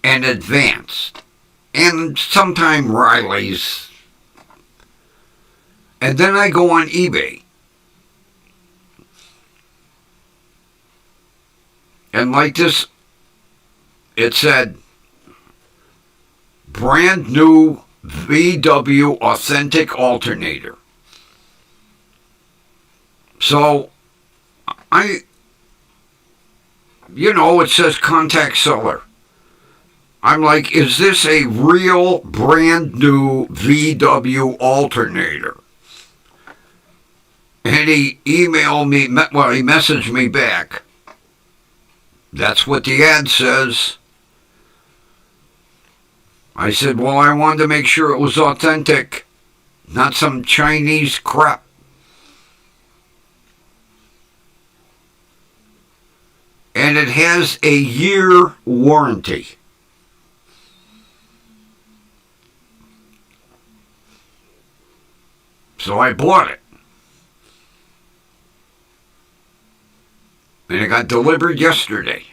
and Advanced, and sometime Riley's, and then I go on eBay. And like this, it said, brand new VW authentic alternator. So, it says contact seller. I'm like, is this a real brand new VW alternator? And he emailed me, he messaged me back. That's what the ad says. I said, well, I wanted to make sure it was authentic, not some Chinese crap. And it has a year warranty. So I bought it. And it got delivered yesterday.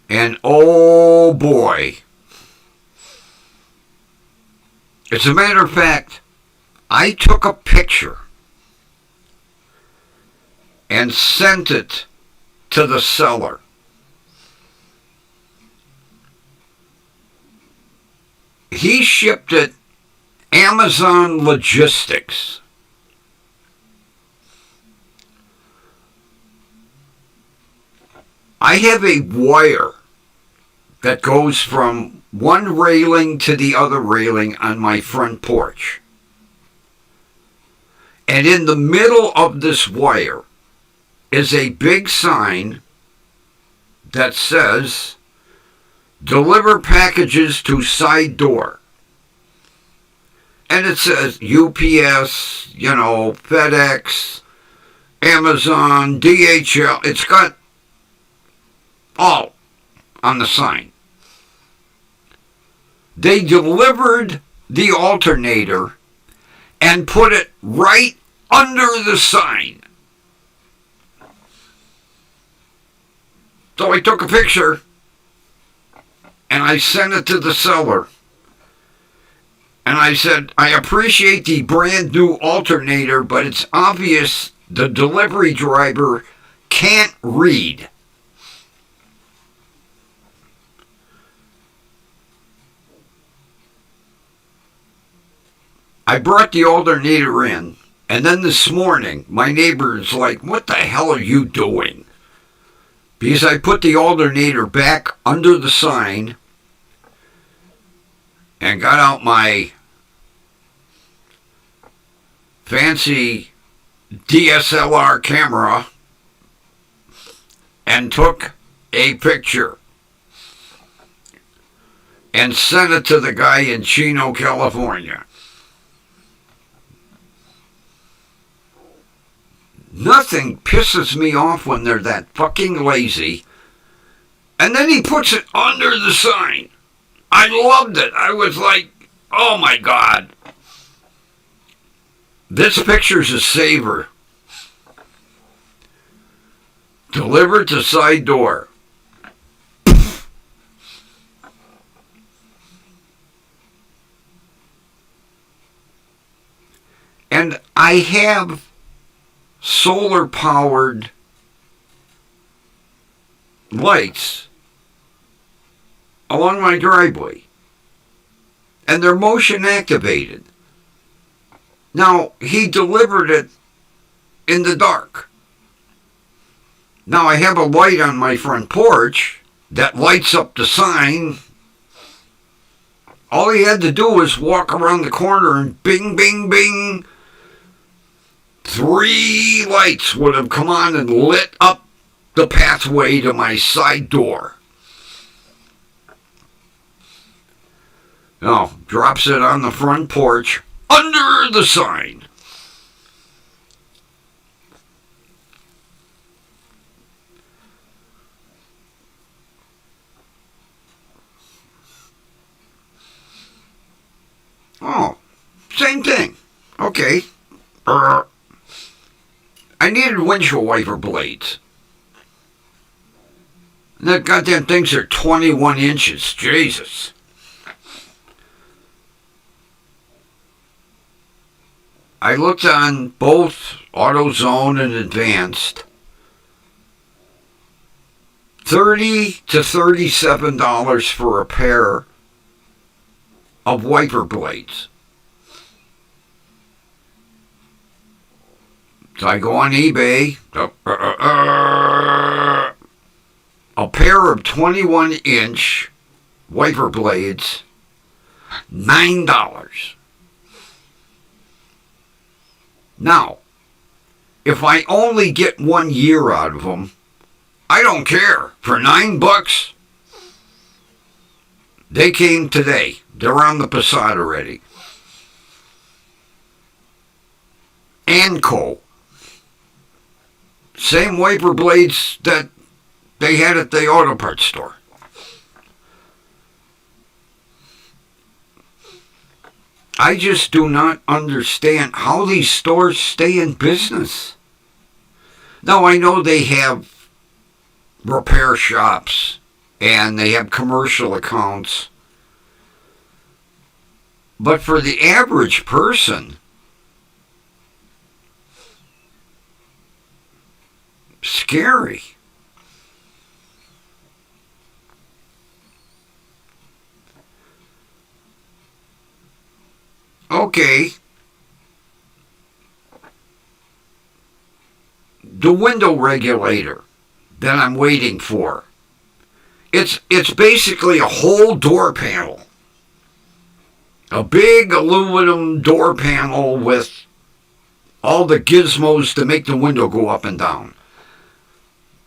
And oh boy. As a matter of fact, I took a picture and sent it to the seller. He shipped it Amazon Logistics. I have a wire that goes from one railing to the other railing on my front porch. And in the middle of this wire is a big sign that says deliver packages to side door. And it says UPS, FedEx, Amazon, DHL. It's got all on the sign. They delivered the alternator and put it right under the sign. So I took a picture and I sent it to the seller. And I said, I appreciate the brand new alternator, but it's obvious the delivery driver can't read. I brought the alternator in, and then this morning, my neighbor's like, what the hell are you doing? Because I put the alternator back under the sign and got out my fancy DSLR camera and took a picture and sent it to the guy in Chino, California. Nothing pisses me off when they're that fucking lazy. And then he puts it under the sign. I loved it. I was like, oh my God. This picture's a saver. Delivered to side door. And I have solar-powered lights along my driveway. And they're motion-activated. Now, he delivered it in the dark. Now, I have a light on my front porch that lights up the sign. All he had to do was walk around the corner and bing, bing, bing. 3 lights would have come on and lit up the pathway to my side door. Now, drops it on the front porch under the sign. Oh, same thing. Okay. I needed windshield wiper blades. And that goddamn things are 21 inches. Jesus. I looked on both AutoZone and Advanced. $30 to $37 for a pair of wiper blades. So I go on eBay. A pair of 21-inch wiper blades, $9. Now, if I only get 1 year out of them, I don't care. For $9, they came today. They're on the Passat already. Anco. Same wiper blades that they had at the auto parts store. I just do not understand how these stores stay in business. Now, I know they have repair shops and they have commercial accounts. But for the average person, scary. Okay. The window regulator that I'm waiting for. It's basically a whole door panel. A big aluminum door panel with all the gizmos to make the window go up and down.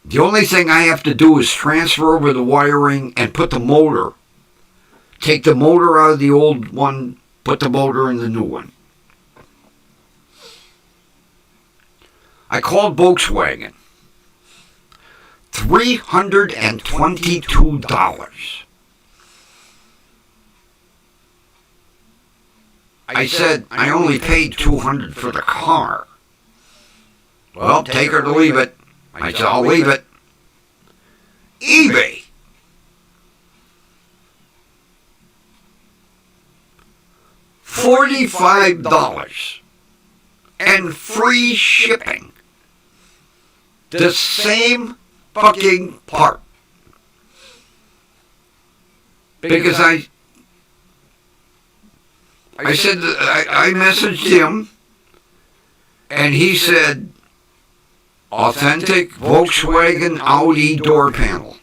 The only thing I have to do is transfer over the wiring and put the motor. Take the motor out of the old one, put the motor in the new one. I called Volkswagen. $322. I said, I only paid $200 for the car. Well, take it or leave it. I said, I'll leave it. eBay. $45 and free shipping. The same fucking part. Because I said, I messaged him, and he said, authentic Volkswagen Audi door panel.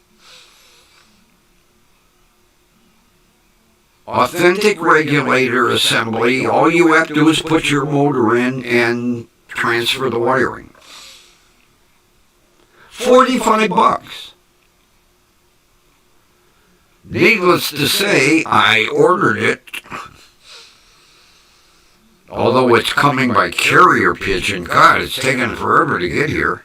Authentic regulator assembly. All you have to do is put your motor in and transfer the wiring. $45. Needless to say, I ordered it. Although it's coming by carrier pigeon. God, it's taken forever to get here.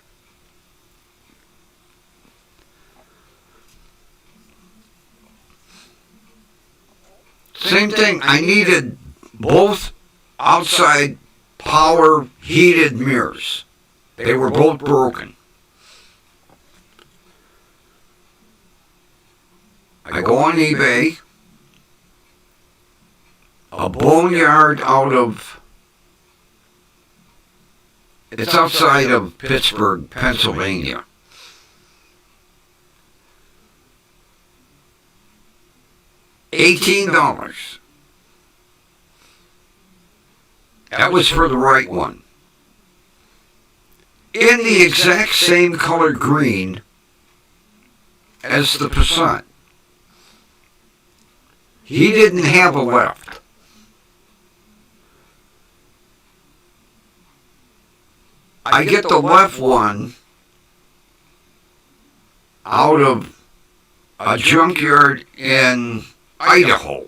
Same thing, I needed both outside power heated mirrors. They were both broken. I go on eBay. A boneyard out of, it's outside of Pittsburgh, Pennsylvania. $18. That was for the right one. In the exact same color green as the Passat. He didn't have a left. I get the left one out of a junkyard in Idaho.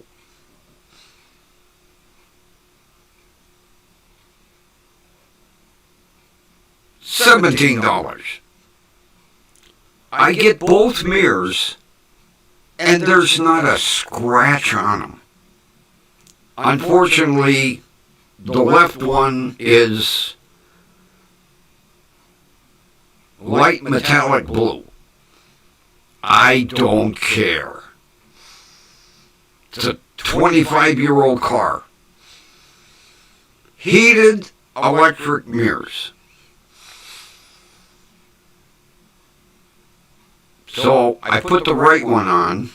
$17. I get both mirrors, and there's not a scratch on them. Unfortunately, the left one is light metallic blue. I don't care. It's a 25-year-old car. Heated electric mirrors. So I put the right one on.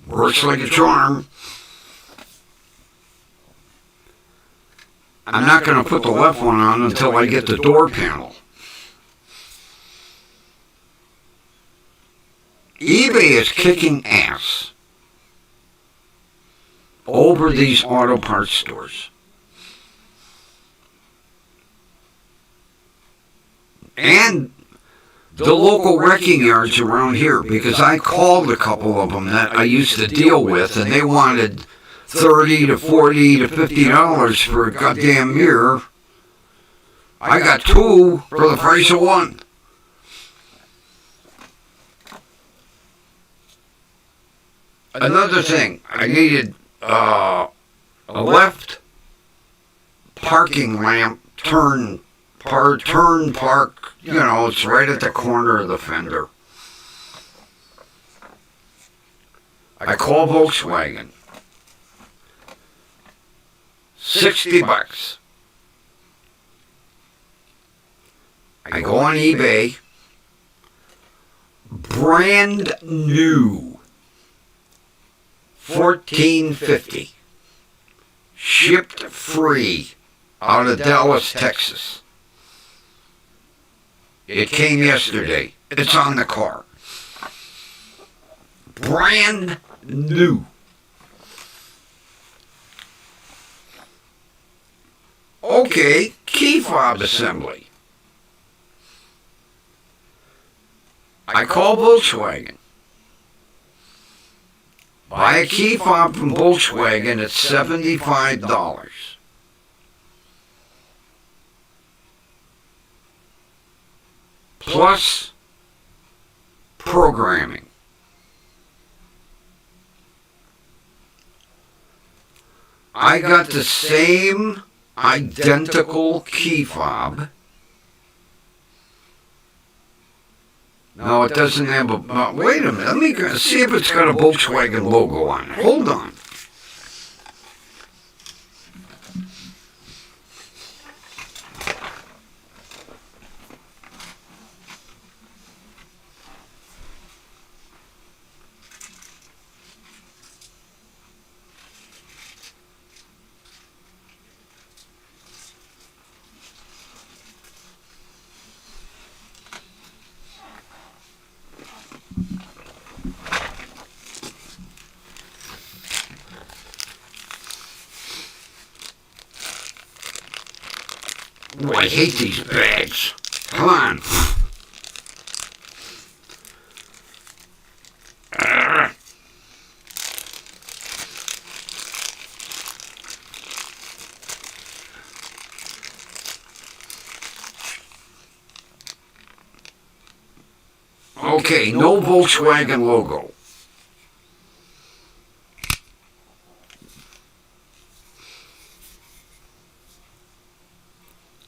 Works like a charm. I'm not going to put the left one on until I get the door panel. eBay is kicking ass over these auto parts stores. And the local wrecking yards around here, because I called a couple of them that I used to deal with, and they wanted $30 to $40 to $50 for a goddamn mirror. I got two for the price of one. Another thing, I needed a left parking lamp turn park, you know, it's right at the corner of the fender. I call Volkswagen. $60. I go on eBay. Brand new. $14.50. Shipped free out of Dallas, Texas. It came yesterday. It's on the car. Brand new. Okay, key fob assembly. I call Volkswagen. Buy a key fob from Volkswagen at $75. Plus programming. I got the same identical key fob. No, it doesn't have a... wait a minute. Let me see if it's got a Volkswagen logo on it. Hold on. Oh, I hate these bags. Come on. Okay, no Volkswagen logo.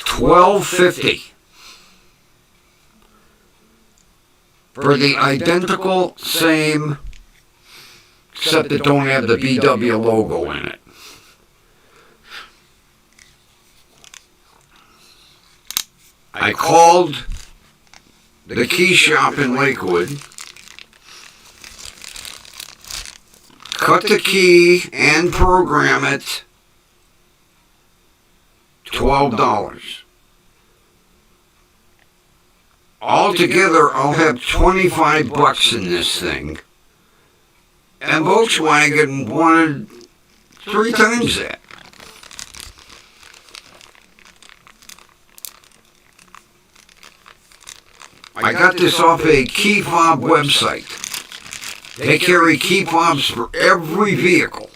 $12.50 for the identical same, except it don't have the VW logo in it. I called the key shop in Lakewood, cut the key and program it, $12. Altogether, I'll have 25 bucks in this thing. And Volkswagen wanted 3 times that. I got this off a key fob website. They carry key fobs for every vehicle.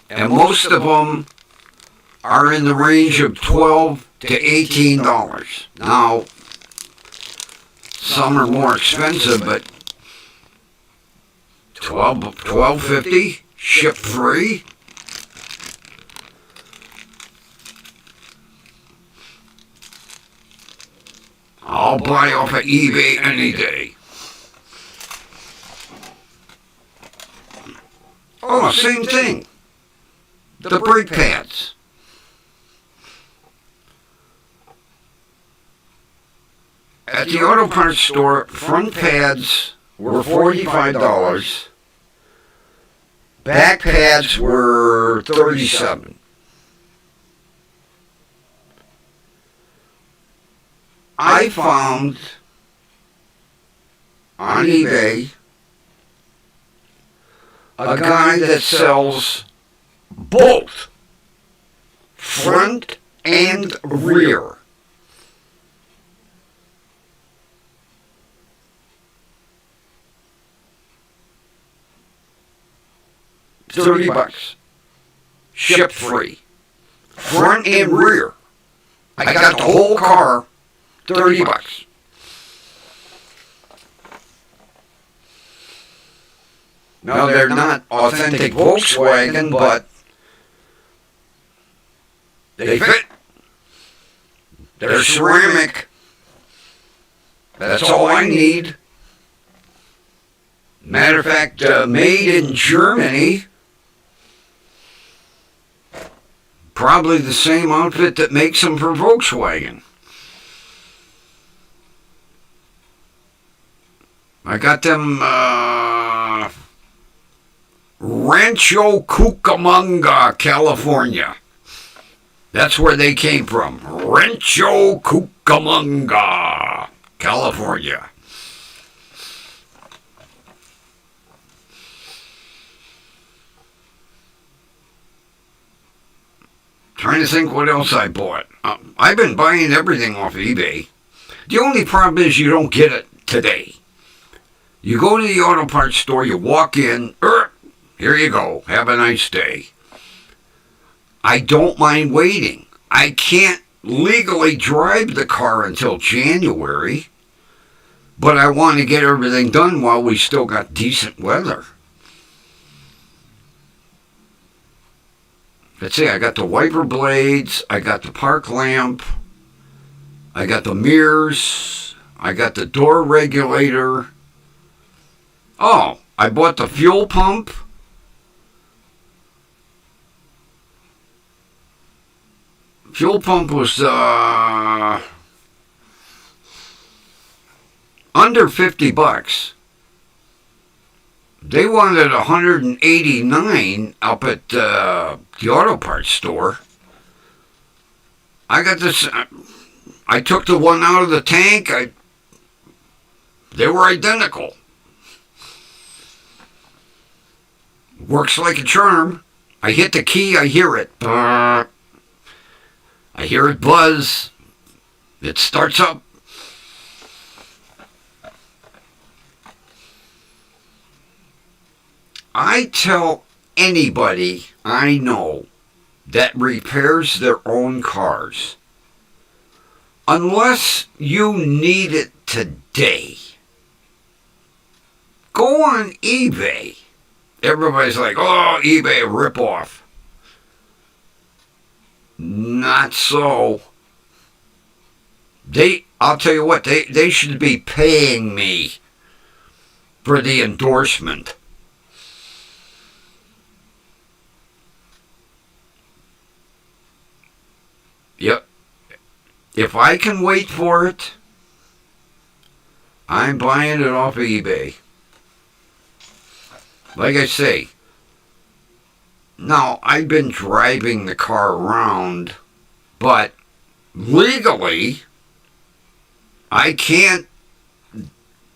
And most of them are in the range of $12 to $18. Now, some are more expensive, but $12.50, ship free. I'll buy off of eBay any day. Oh, same thing. The brake pads. At the auto parts store, front pads were $45. Back pads were $37. I found on eBay a guy that sells both front and rear. $30. Ship free. Front and rear. I got the whole car, $30. Now, they're not authentic Volkswagen, but they fit. They're ceramic. That's all I need. Matter of fact, made in Germany. Probably the same outfit that makes them for Volkswagen. I got them Rancho Cucamonga, California. That's where they came from. Rancho Cucamonga, California. trying to think what else I bought. I've been buying everything off eBay. The only problem is you don't get it today. You go to the auto parts store, you walk in, here you go, have a nice day. I don't mind waiting. I can't legally drive the car until January, but I want to get everything done while we still got decent weather. Let's see, I got the wiper blades, I got the park lamp, I got the mirrors, I got the door regulator. Oh, I bought the fuel pump. Fuel pump was under $50. They wanted $189 up at the auto parts store. I got this. I took the one out of the tank. They were identical. Works like a charm. I hit the key, I hear it. I hear it buzz. It starts up. I tell anybody I know that repairs their own cars, unless you need it today, go on eBay. Everybody's like, oh, eBay, ripoff. Not so. I'll tell you what, they should be paying me for the endorsement. Yep. If I can wait for it, I'm buying it off of eBay. Like I say, now I've been driving the car around, but legally, I can't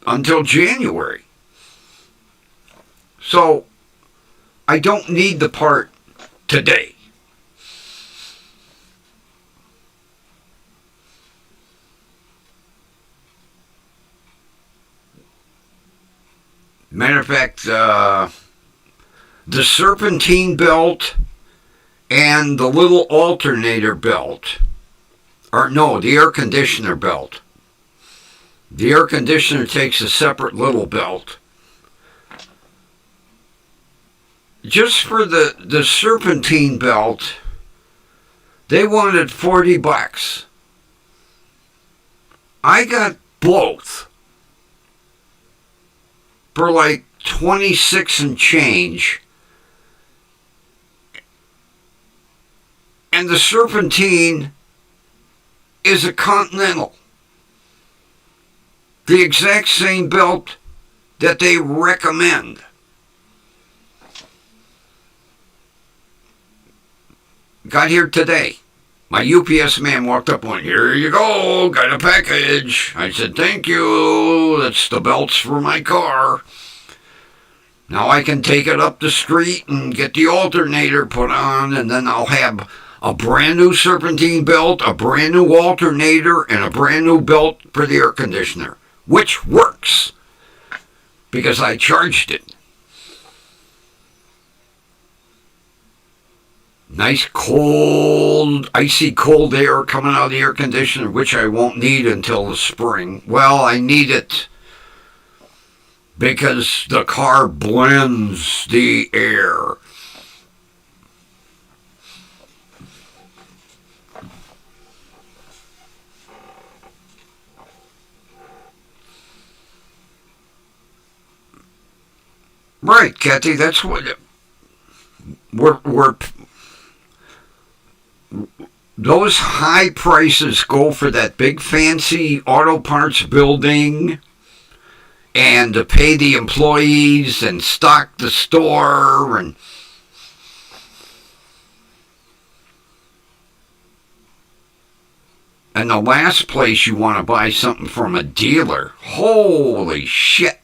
until January. So, I don't need the part today. Matter of fact, the serpentine belt and the little alternator belt, or no, the air conditioner belt. The air conditioner takes a separate little belt. Just for the serpentine belt, they wanted $40. I got both for like 26 and change. And the serpentine is a Continental. The exact same belt that they recommend. Got here today. My UPS man walked up and went, here you go, got a package. I said, thank you, that's the belts for my car. Now I can take it up the street and get the alternator put on, and then I'll have a brand new serpentine belt, a brand new alternator, and a brand new belt for the air conditioner, which works because I charged it. Nice cold, icy cold air coming out of the air conditioner, which I won't need until the spring. Well, I need it because the car blends the air. Right, Kathy, that's what we're those high prices go for that big fancy auto parts building and to pay the employees and stock the store and the last place you want to buy something from a dealer. Holy shit.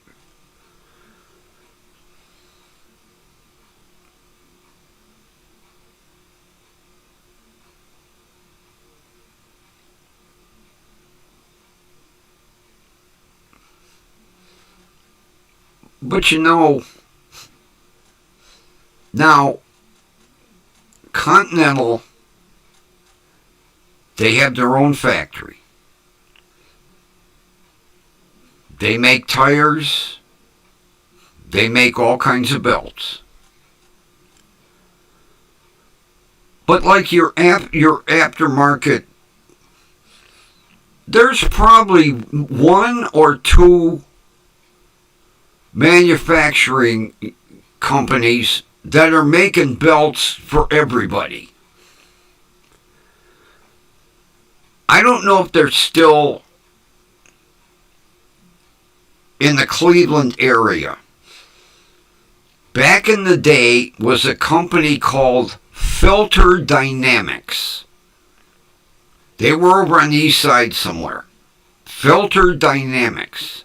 But you know, now, Continental, they have their own factory. They make tires. They make all kinds of belts. But like your aftermarket, there's probably one or two manufacturing companies that are making belts for everybody. I don't know if they're still in the Cleveland area. Back in the day was a company called Filter Dynamics. They were over on the east side somewhere. Filter Dynamics.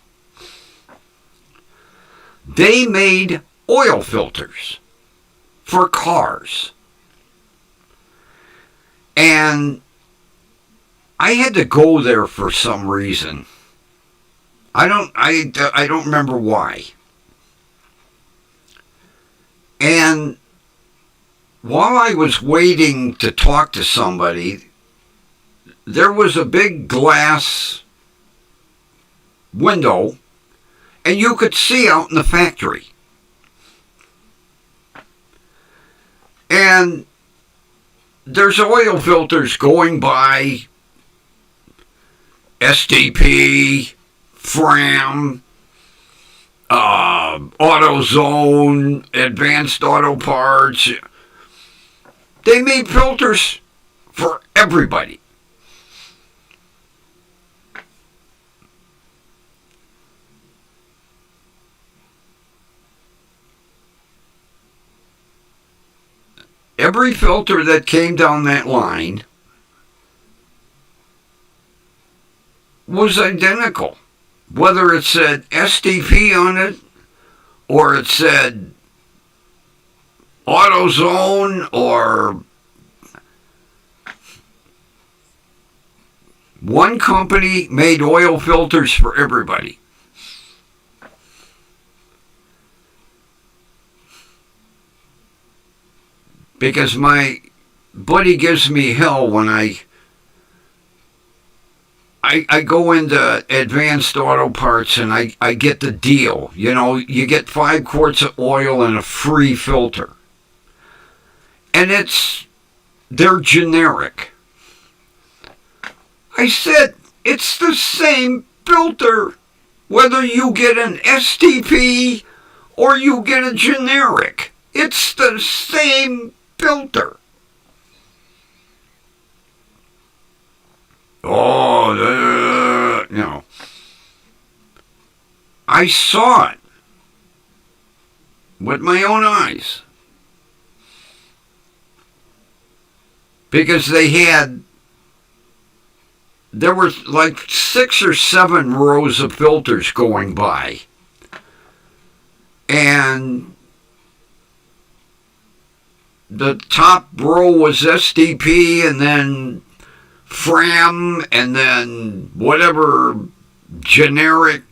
They made oil filters for cars. And I had to go there for some reason. I don't remember why. And while I was waiting to talk to somebody, there was a big glass window, and you could see out in the factory. And there's oil filters going by, SDP, Fram, AutoZone, Advanced Auto Parts. They made filters for everybody. Every filter that came down that line was identical. Whether it said SDP on it or it said AutoZone or one company made oil filters for everybody. Because my buddy gives me hell when I go into Advanced Auto Parts and I get the deal. You know, you get 5 quarts of oil and a free filter. And they're generic. I said, it's the same filter whether you get an SDP or you get a generic. It's the same filter. Oh, no. I saw it with my own eyes. Because there were like 6 or 7 rows of filters going by. And the top row was SDP, and then Fram, and then whatever generic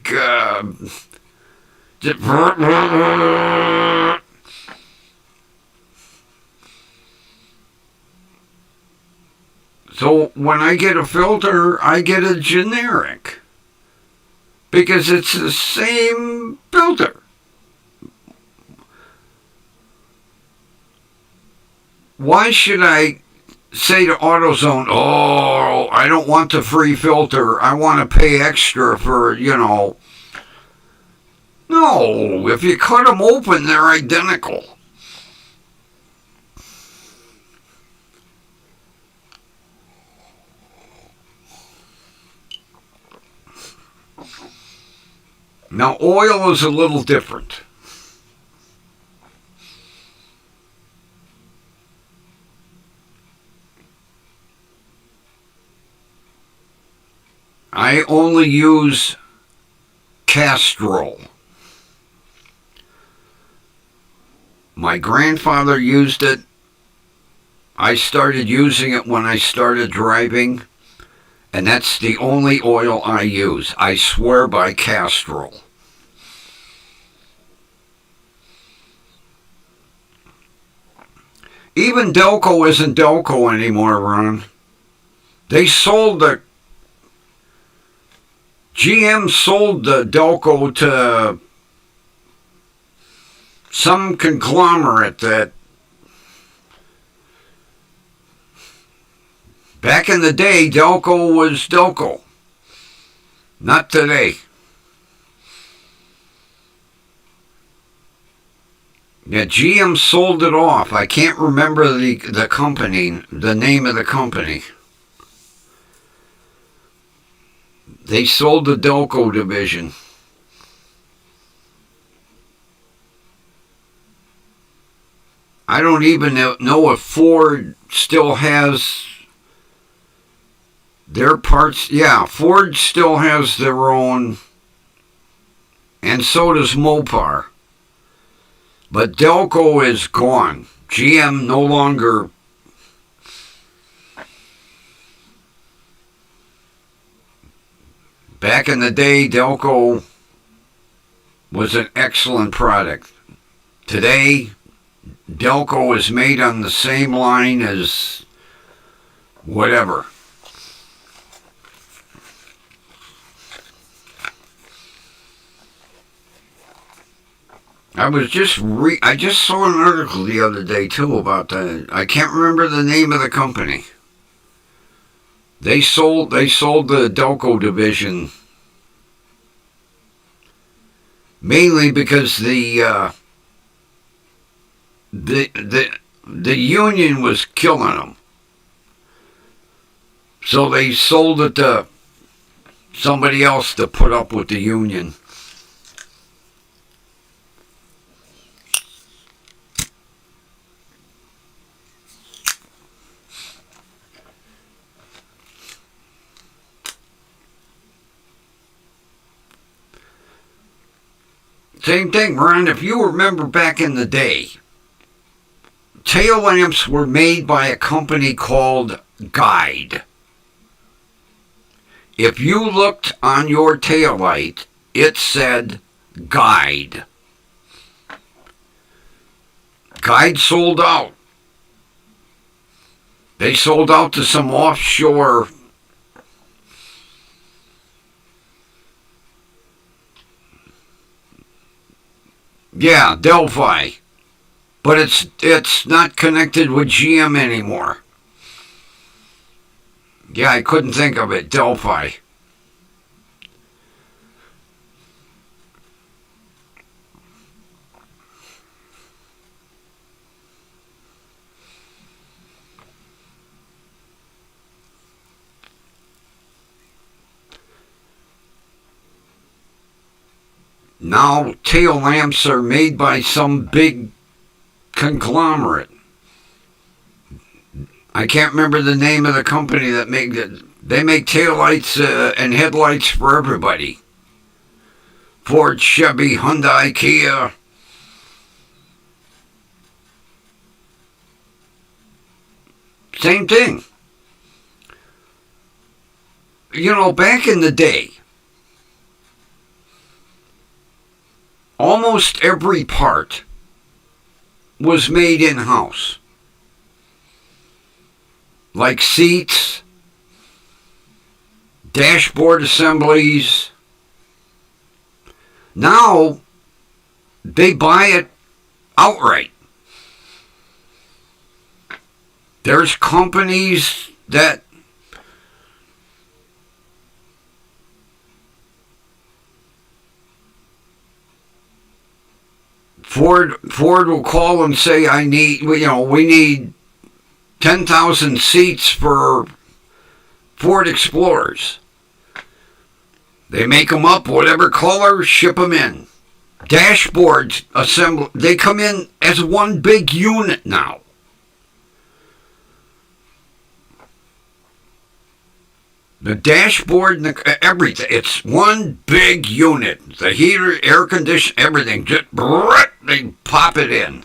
so when I get a filter, I get a generic because it's the same filter. Why should I say to AutoZone, oh, I don't want the free filter. I want to pay extra for, No, if you cut them open, they're identical. Now, oil is a little different. I only use Castrol. My grandfather used it. I started using it when I started driving, and that's the only oil I use. I swear by Castrol. Even Delco isn't Delco anymore, Ron. They sold the GM sold the Delco to some conglomerate that back in the day, Delco was Delco. Not today. Yeah, GM sold it off. I can't remember the company, the name of the company. They sold the Delco division. I don't even know if Ford still has their parts. Yeah, Ford still has their own, and so does Mopar. But Delco is gone. GM no longer. Back in the day, Delco was an excellent product. Today, Delco is made on the same line as whatever. I just saw an article the other day too about that. I can't remember the name of the company. They sold the Delco division mainly because the union was killing them. So they sold it to somebody else to put up with the union. Same thing, Ron, if you remember back in the day, tail lamps were made by a company called Guide. If you looked on your tail light, it said Guide. Guide sold out. They sold out to some offshore Delphi. But it's not connected with GM anymore. Yeah, I couldn't think of it. Delphi. Now tail lamps are made by some big conglomerate. I can't remember the name of the company that make it. They make taillights and headlights for everybody. Ford, Chevy, Hyundai, Kia. Same thing. You know, back in the day, almost every part was made in-house. Like seats, dashboard assemblies. Now, they buy it outright. There's companies that Ford will call and say, we need 10,000 seats for Ford Explorers. They make them up, whatever color, ship them in. Dashboards assemble. They come in as one big unit now. The dashboard and everything. It's one big unit. The heater, air conditioner, everything. Just they pop it in.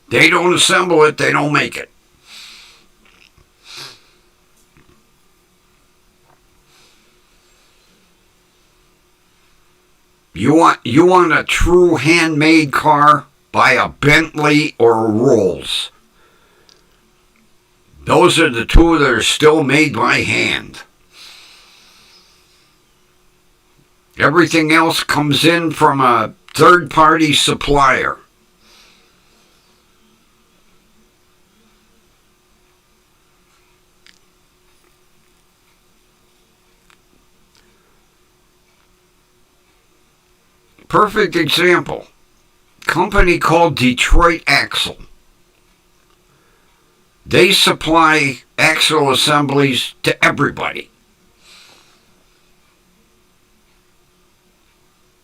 They don't assemble it. They don't make it. You want a true handmade car? Buy a Bentley or a Rolls. Those are the two that are still made by hand. Everything else comes in from a third-party supplier. Perfect example. Company called Detroit Axle. They supply axle assemblies to everybody.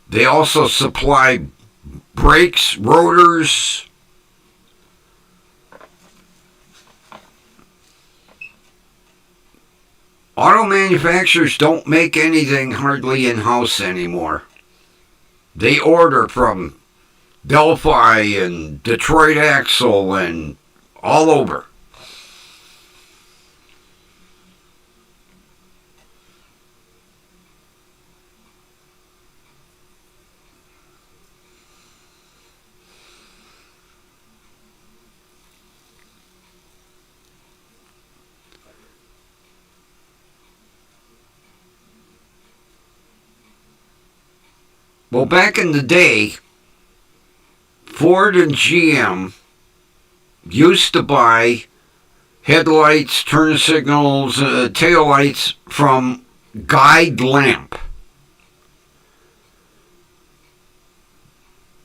They also supply brakes, rotors. Auto manufacturers don't make anything hardly in-house anymore. They order from Delphi and Detroit Axle and all over. Well, back in the day, Ford and GM used to buy headlights, turn signals, taillights from Guide Lamp.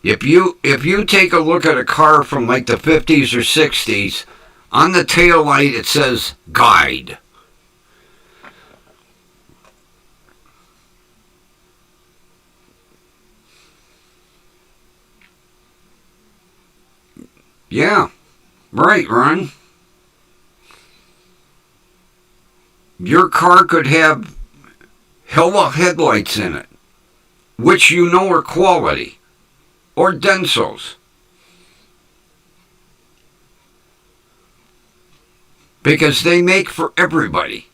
If you take a look at a car from like the 50s or 60s, on the taillight it says Guide. Yeah, right, Ron. Your car could have hella headlights in it, which you know are quality, or Densos. Because they make for everybody.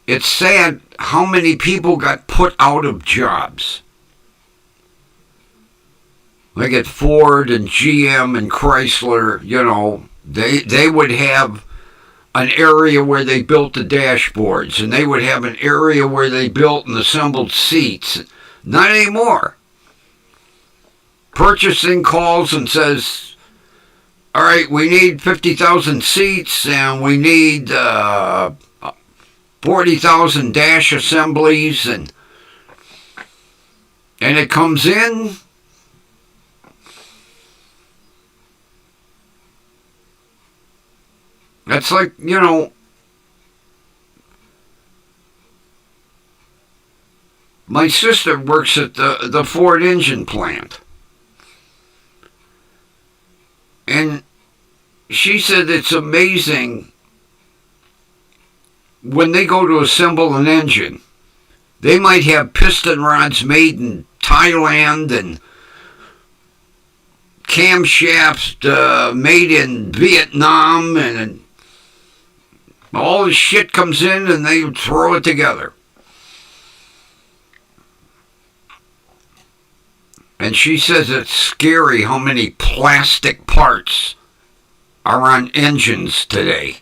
It's sad how many people got put out of jobs. Like at Ford and GM and Chrysler, you know, they would have an area where they built the dashboards, and they would have an area where they built and assembled seats. Not anymore. Purchasing calls and says, all right, we need 50,000 seats, and we need 40,000 dash assemblies, and it comes in. That's like, you know, my sister works at the Ford engine plant. And she said it's amazing when they go to assemble an engine. They might have piston rods made in Thailand and camshafts made in Vietnam, and all this shit comes in and they throw it together. And she says it's scary how many plastic parts are on engines today.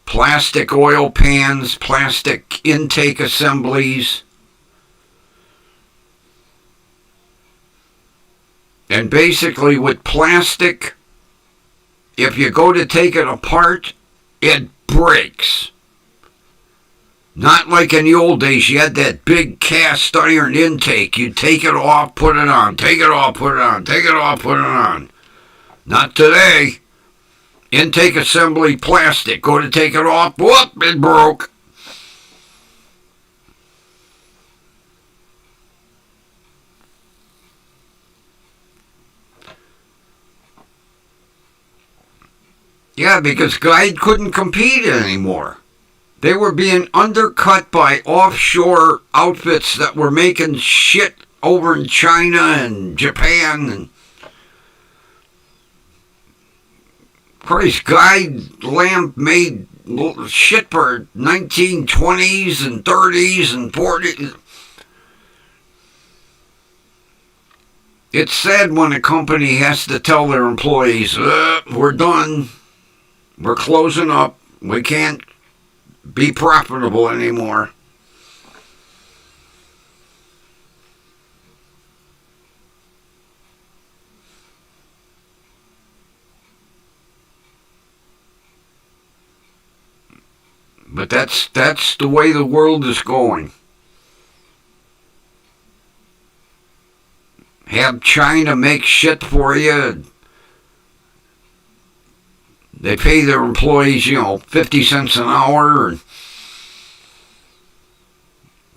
Plastic oil pans, plastic intake assemblies. And basically with plastic, if you go to take it apart, it breaks. Not like in the old days, you had that big cast iron intake. You take it off, put it on, take it off, put it on, take it off, put it on. Not today. Intake assembly plastic. Go to take it off, whoop, it broke. Yeah, because Guide couldn't compete anymore. They were being undercut by offshore outfits that were making shit over in China and Japan. And Christ, Guide Lamp made shit for 1920s and 30s and 40s. It's sad when a company has to tell their employees, we're done, we're closing up, we can't be profitable anymore. But that's the way the world is going. Have China make shit for you. They pay their employees, 50 cents an hour.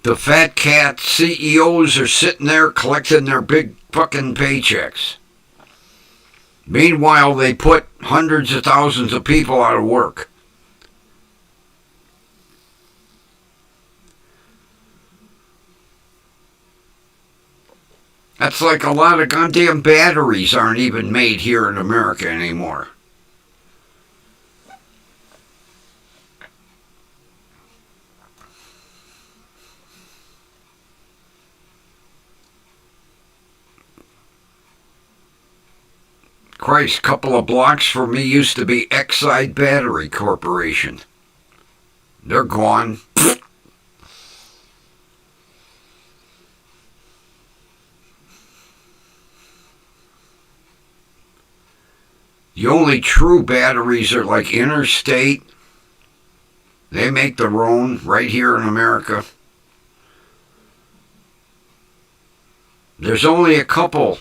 The fat cat CEOs are sitting there collecting their big fucking paychecks. Meanwhile, they put hundreds of thousands of people out of work. That's like a lot of goddamn batteries aren't even made here in America anymore. Christ, couple of blocks from me used to be Exide Battery Corporation. They're gone. The only true batteries are like Interstate. They make their own right here in America. There's only a couple.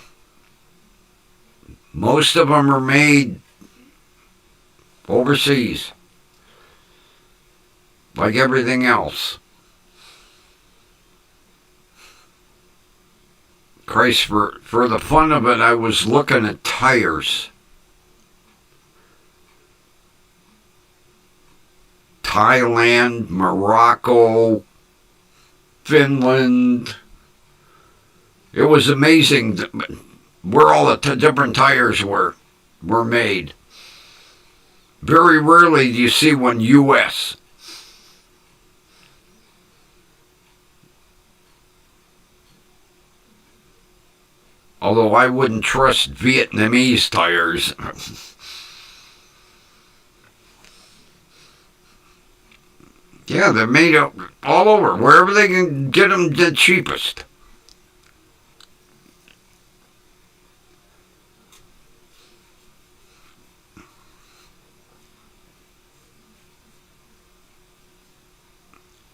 Most of them are made overseas. Like everything else. Christ, for the fun of it, I was looking at tires. Thailand, Morocco, Finland. It was amazing where all the different tires were made. Very rarely do you see one U.S. Although I wouldn't trust Vietnamese tires. Yeah, they're made up all over, wherever they can get them the cheapest.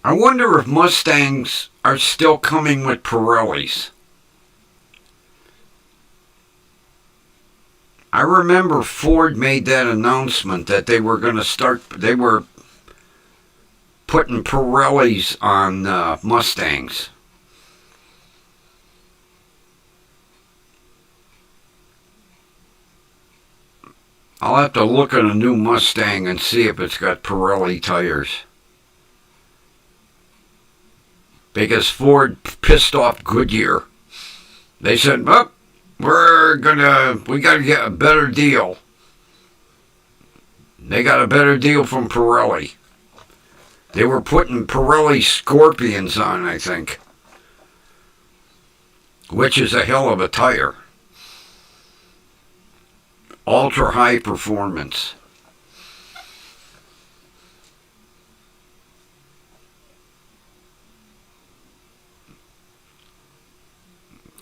I wonder if Mustangs are still coming with Pirellis. I remember Ford made that announcement that they were going to they were putting Pirellis on Mustangs. I'll have to look at a new Mustang and see if it's got Pirelli tires. Because Ford pissed off Goodyear. They said, oh, we got to get a better deal. They got a better deal from Pirelli. They were putting Pirelli Scorpions on, I think. Which is a hell of a tire. Ultra high performance.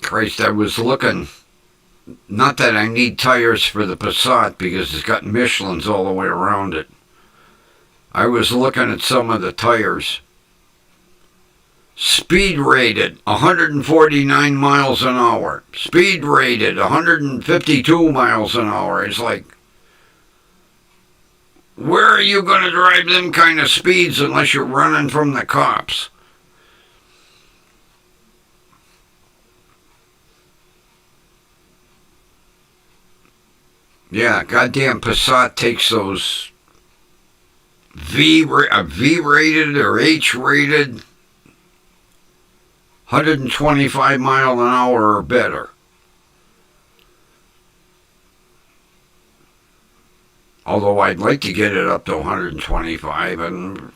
Christ, I was looking. Not that I need tires for the Passat because it's got Michelins all the way around it. I was looking at some of the tires. Speed rated 149 miles an hour. Speed rated 152 miles an hour. It's like, where are you going to drive them kind of speeds unless you're running from the cops? Yeah, goddamn Passat takes those V-rated or H-rated 125 mile an hour or better. Although I'd like to get it up to 125 and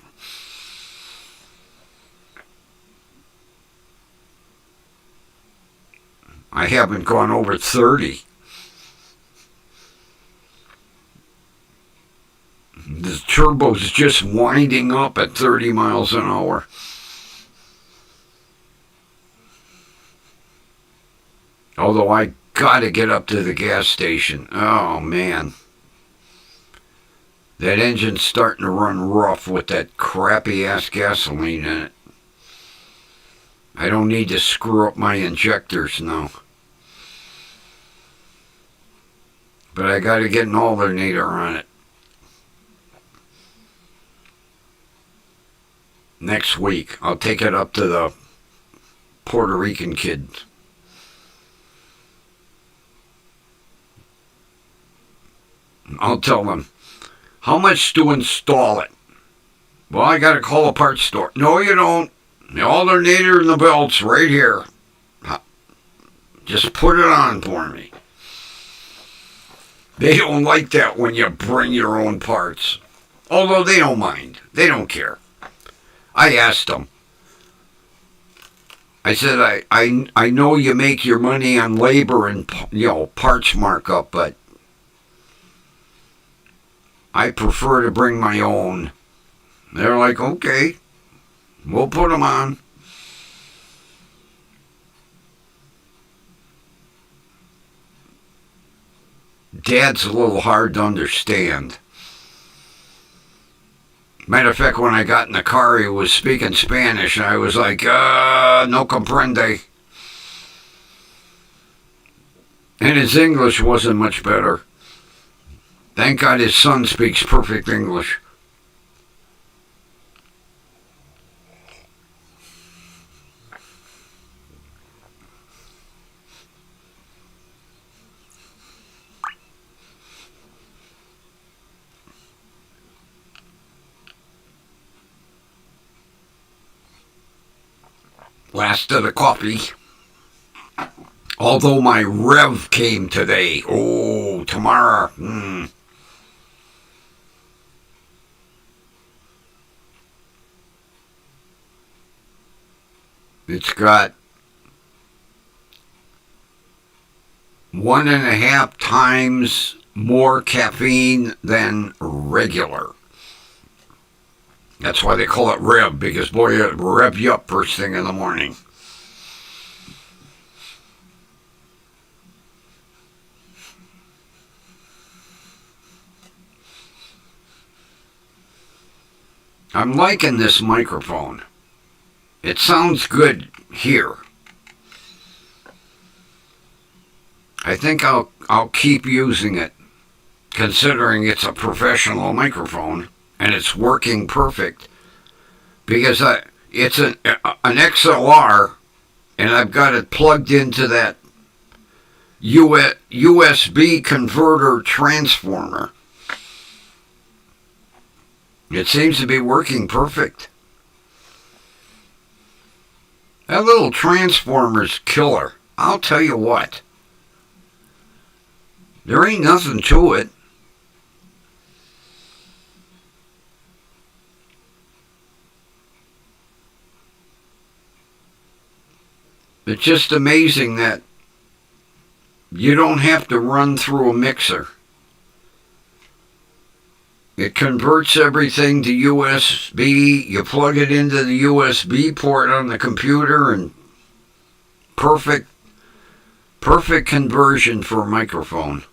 I haven't gone over 30. The turbo's just winding up at 30 miles an hour. Although I gotta get up to the gas station. Oh, man. That engine's starting to run rough with that crappy-ass gasoline in it. I don't need to screw up my injectors now. But I gotta get an alternator on it. Next week, I'll take it up to the Puerto Rican kid. I'll tell them, how much to install it? Well, I gotta call a parts store. No, you don't. The alternator and the belt's right here. Just put it on for me. They don't like that when you bring your own parts. Although they don't mind. They don't care. I asked them. I said, I know you make your money on labor and, parts markup, but I prefer to bring my own. They're like, okay, we'll put them on. Dad's a little hard to understand. Matter of fact, when I got in the car, he was speaking Spanish, and I was like, no comprende. And his English wasn't much better. Thank God his son speaks perfect English. Last of the coffee. Although my rev came today. Oh, tomorrow. It's got 1.5 times more caffeine than regular. That's why they call it Rev, because boy, it rev you up first thing in the morning. I'm liking this microphone. It sounds good here. I think I'll keep using it, considering it's a professional microphone. And it's working perfect because it's an XLR, and I've got it plugged into that USB converter transformer. It seems to be working perfect. That little transformer's killer. I'll tell you what. There ain't nothing to it. It's just amazing that you don't have to run through a mixer. It converts everything to USB. You plug it into the USB port on the computer, and perfect conversion for a microphone.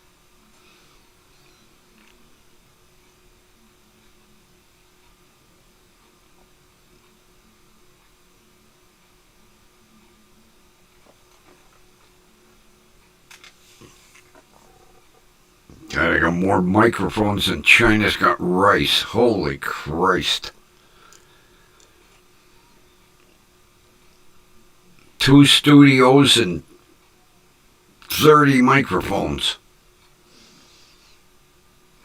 God, I got more microphones than China's got rice. Holy Christ. 2 studios and 30 microphones.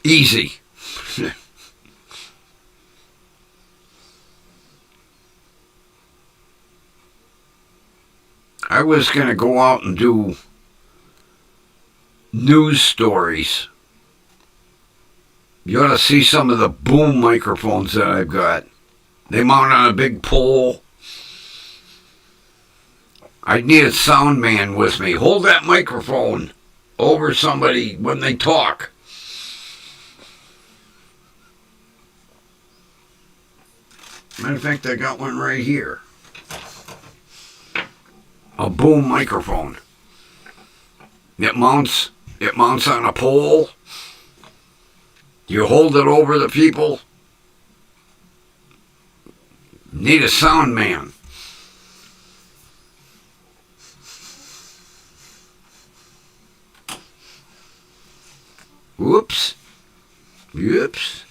Easy. I was going to go out and do news stories. You ought to see some of the boom microphones that I've got. They mount on a big pole. I need a sound man with me. Hold that microphone over somebody when they talk. Matter of fact, I got one right here. A boom microphone. It mounts on a pole. You hold it over the people. Need a sound man. Whoops. Whoops.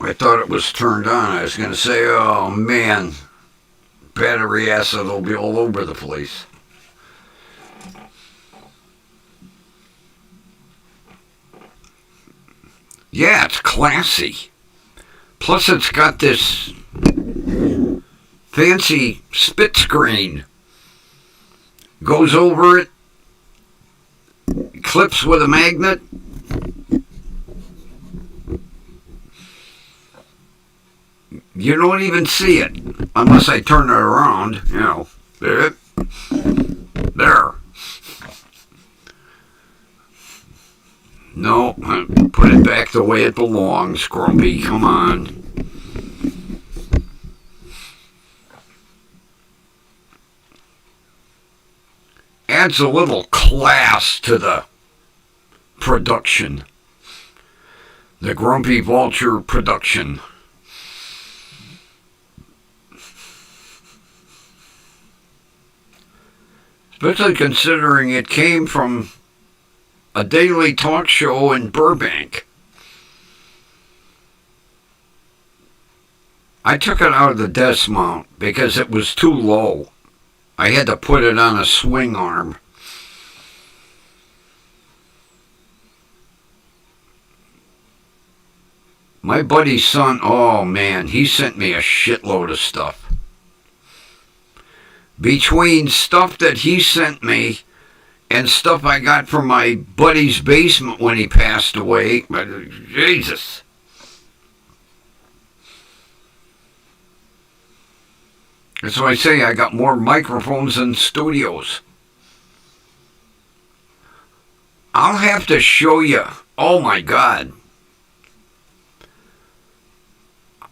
I thought it was turned on. I was going to say, oh man, battery acid will be all over the place. Yeah, it's classy. Plus it's got this fancy spit screen. Goes over it, clips with a magnet. You don't even see it unless I turn it around, you know. There. No, put it back the way it belongs, Grumpy. Come on. Adds a little class to the production. The Grumpy Vulture production. Especially considering it came from a daily talk show in Burbank. I took it out of the desk mount because it was too low. I had to put it on a swing arm. My buddy's son, oh man, he sent me a shitload of stuff. Between stuff that he sent me and stuff I got from my buddy's basement when he passed away, Jesus. That's why I say I got more microphones than studios. I'll have to show you. Oh my God.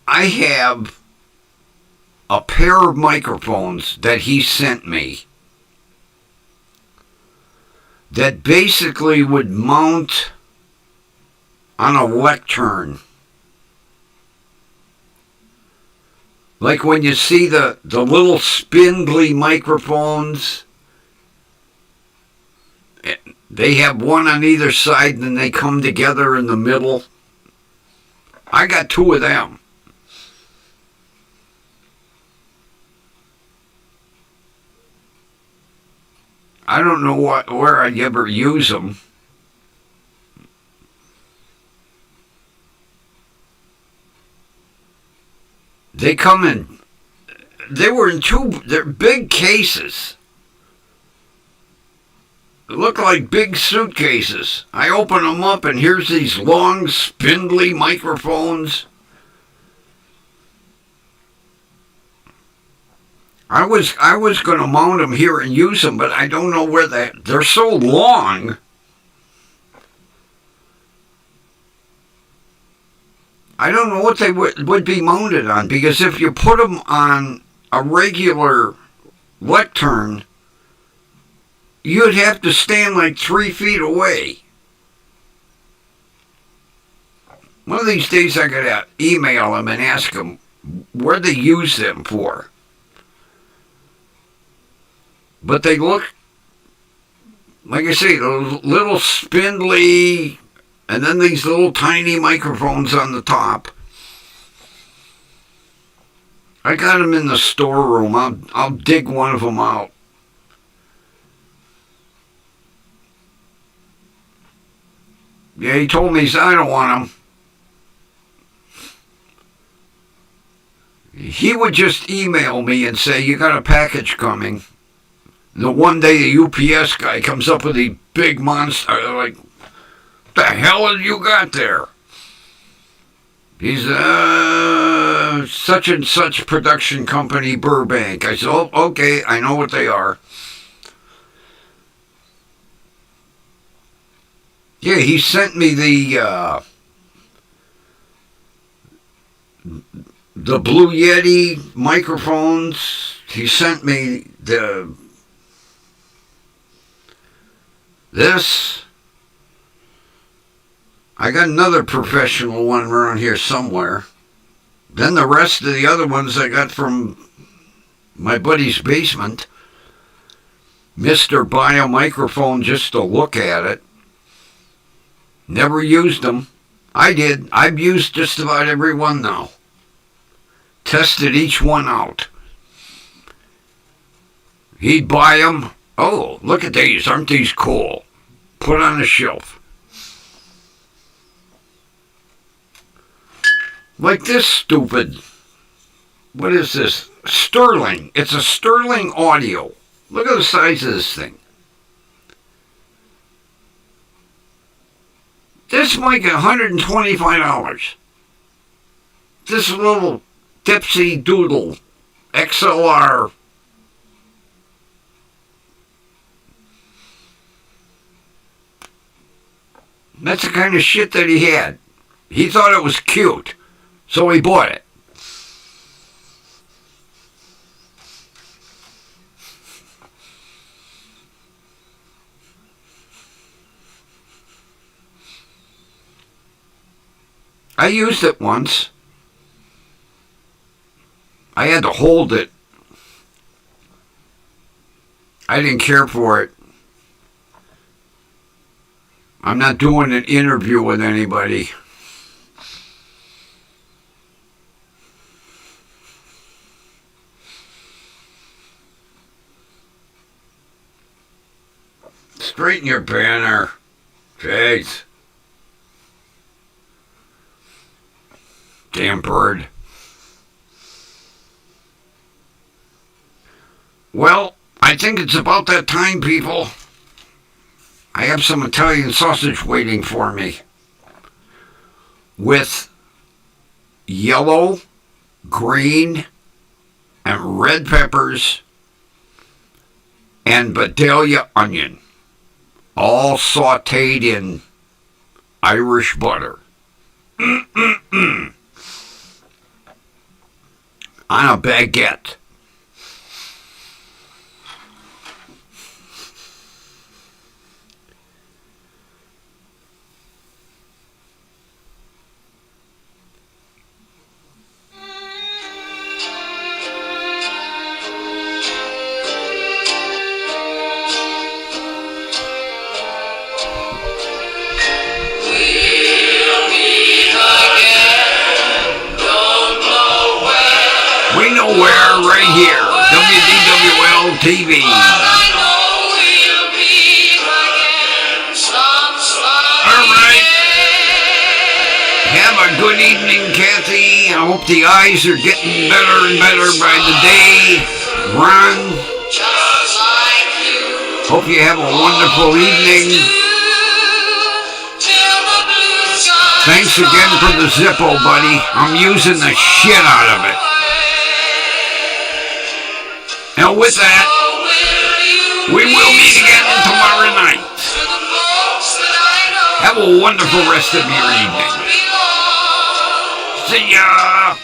I have a pair of microphones that he sent me that basically would mount on a lectern. Like when you see the little spindly microphones, they have one on either side and then they come together in the middle. I got two of them. I don't know where I'd ever use them. They come in, they're big cases. They look like big suitcases. I open them up and here's these long, spindly microphones. I was going to mount them here and use them, but I don't know where they're so long. I don't know what they would be mounted on, because if you put them on a regular lectern, you'd have to stand like 3 feet away. One of these days I gotta email them and ask them where they use them for. But they look, like I say, a little spindly, and then these little tiny microphones on the top. I got them in the storeroom. I'll dig one of them out. Yeah, he told me, he said, I don't want them. He would just email me and say, you got a package coming. The one day the UPS guy comes up with a big monster, like The hell have you got there? He's such and such production company, Burbank. I said, oh, okay, I know what they are. Yeah, he sent me the Blue Yeti microphones. He sent me this. I got another professional one around here somewhere. Then the rest of the other ones I got from my buddy's basement. Mr. Buy a microphone just to look at it. Never used them. I did. I've used just about every one now. Tested each one out. He'd buy them. Oh, look at these. Aren't these cool? Put on a shelf. Like this stupid. What is this? Sterling. It's a Sterling audio. Look at the size of this thing. This mic is $125. This little Dipsy Doodle XLR. That's the kind of shit that he had. He thought it was cute, so he bought it. I used it once. I had to hold it. I didn't care for it. I'm not doing an interview with anybody. Straighten your banner. Jeez. Damn bird. Well, I think it's about that time, people. I have some Italian sausage waiting for me. With yellow, green, and red peppers and Vidalia onion. All sauteed in Irish butter. On a baguette. Where? Right here. WDWL TV. Alright. Have a good evening, Kathy. I hope the eyes are getting better and better by the day. Ron. Hope you have a wonderful evening. Thanks again for the Zippo, buddy. I'm using the shit out of it. Now with that, we will meet again tomorrow night. Have a wonderful rest of your evening. See ya!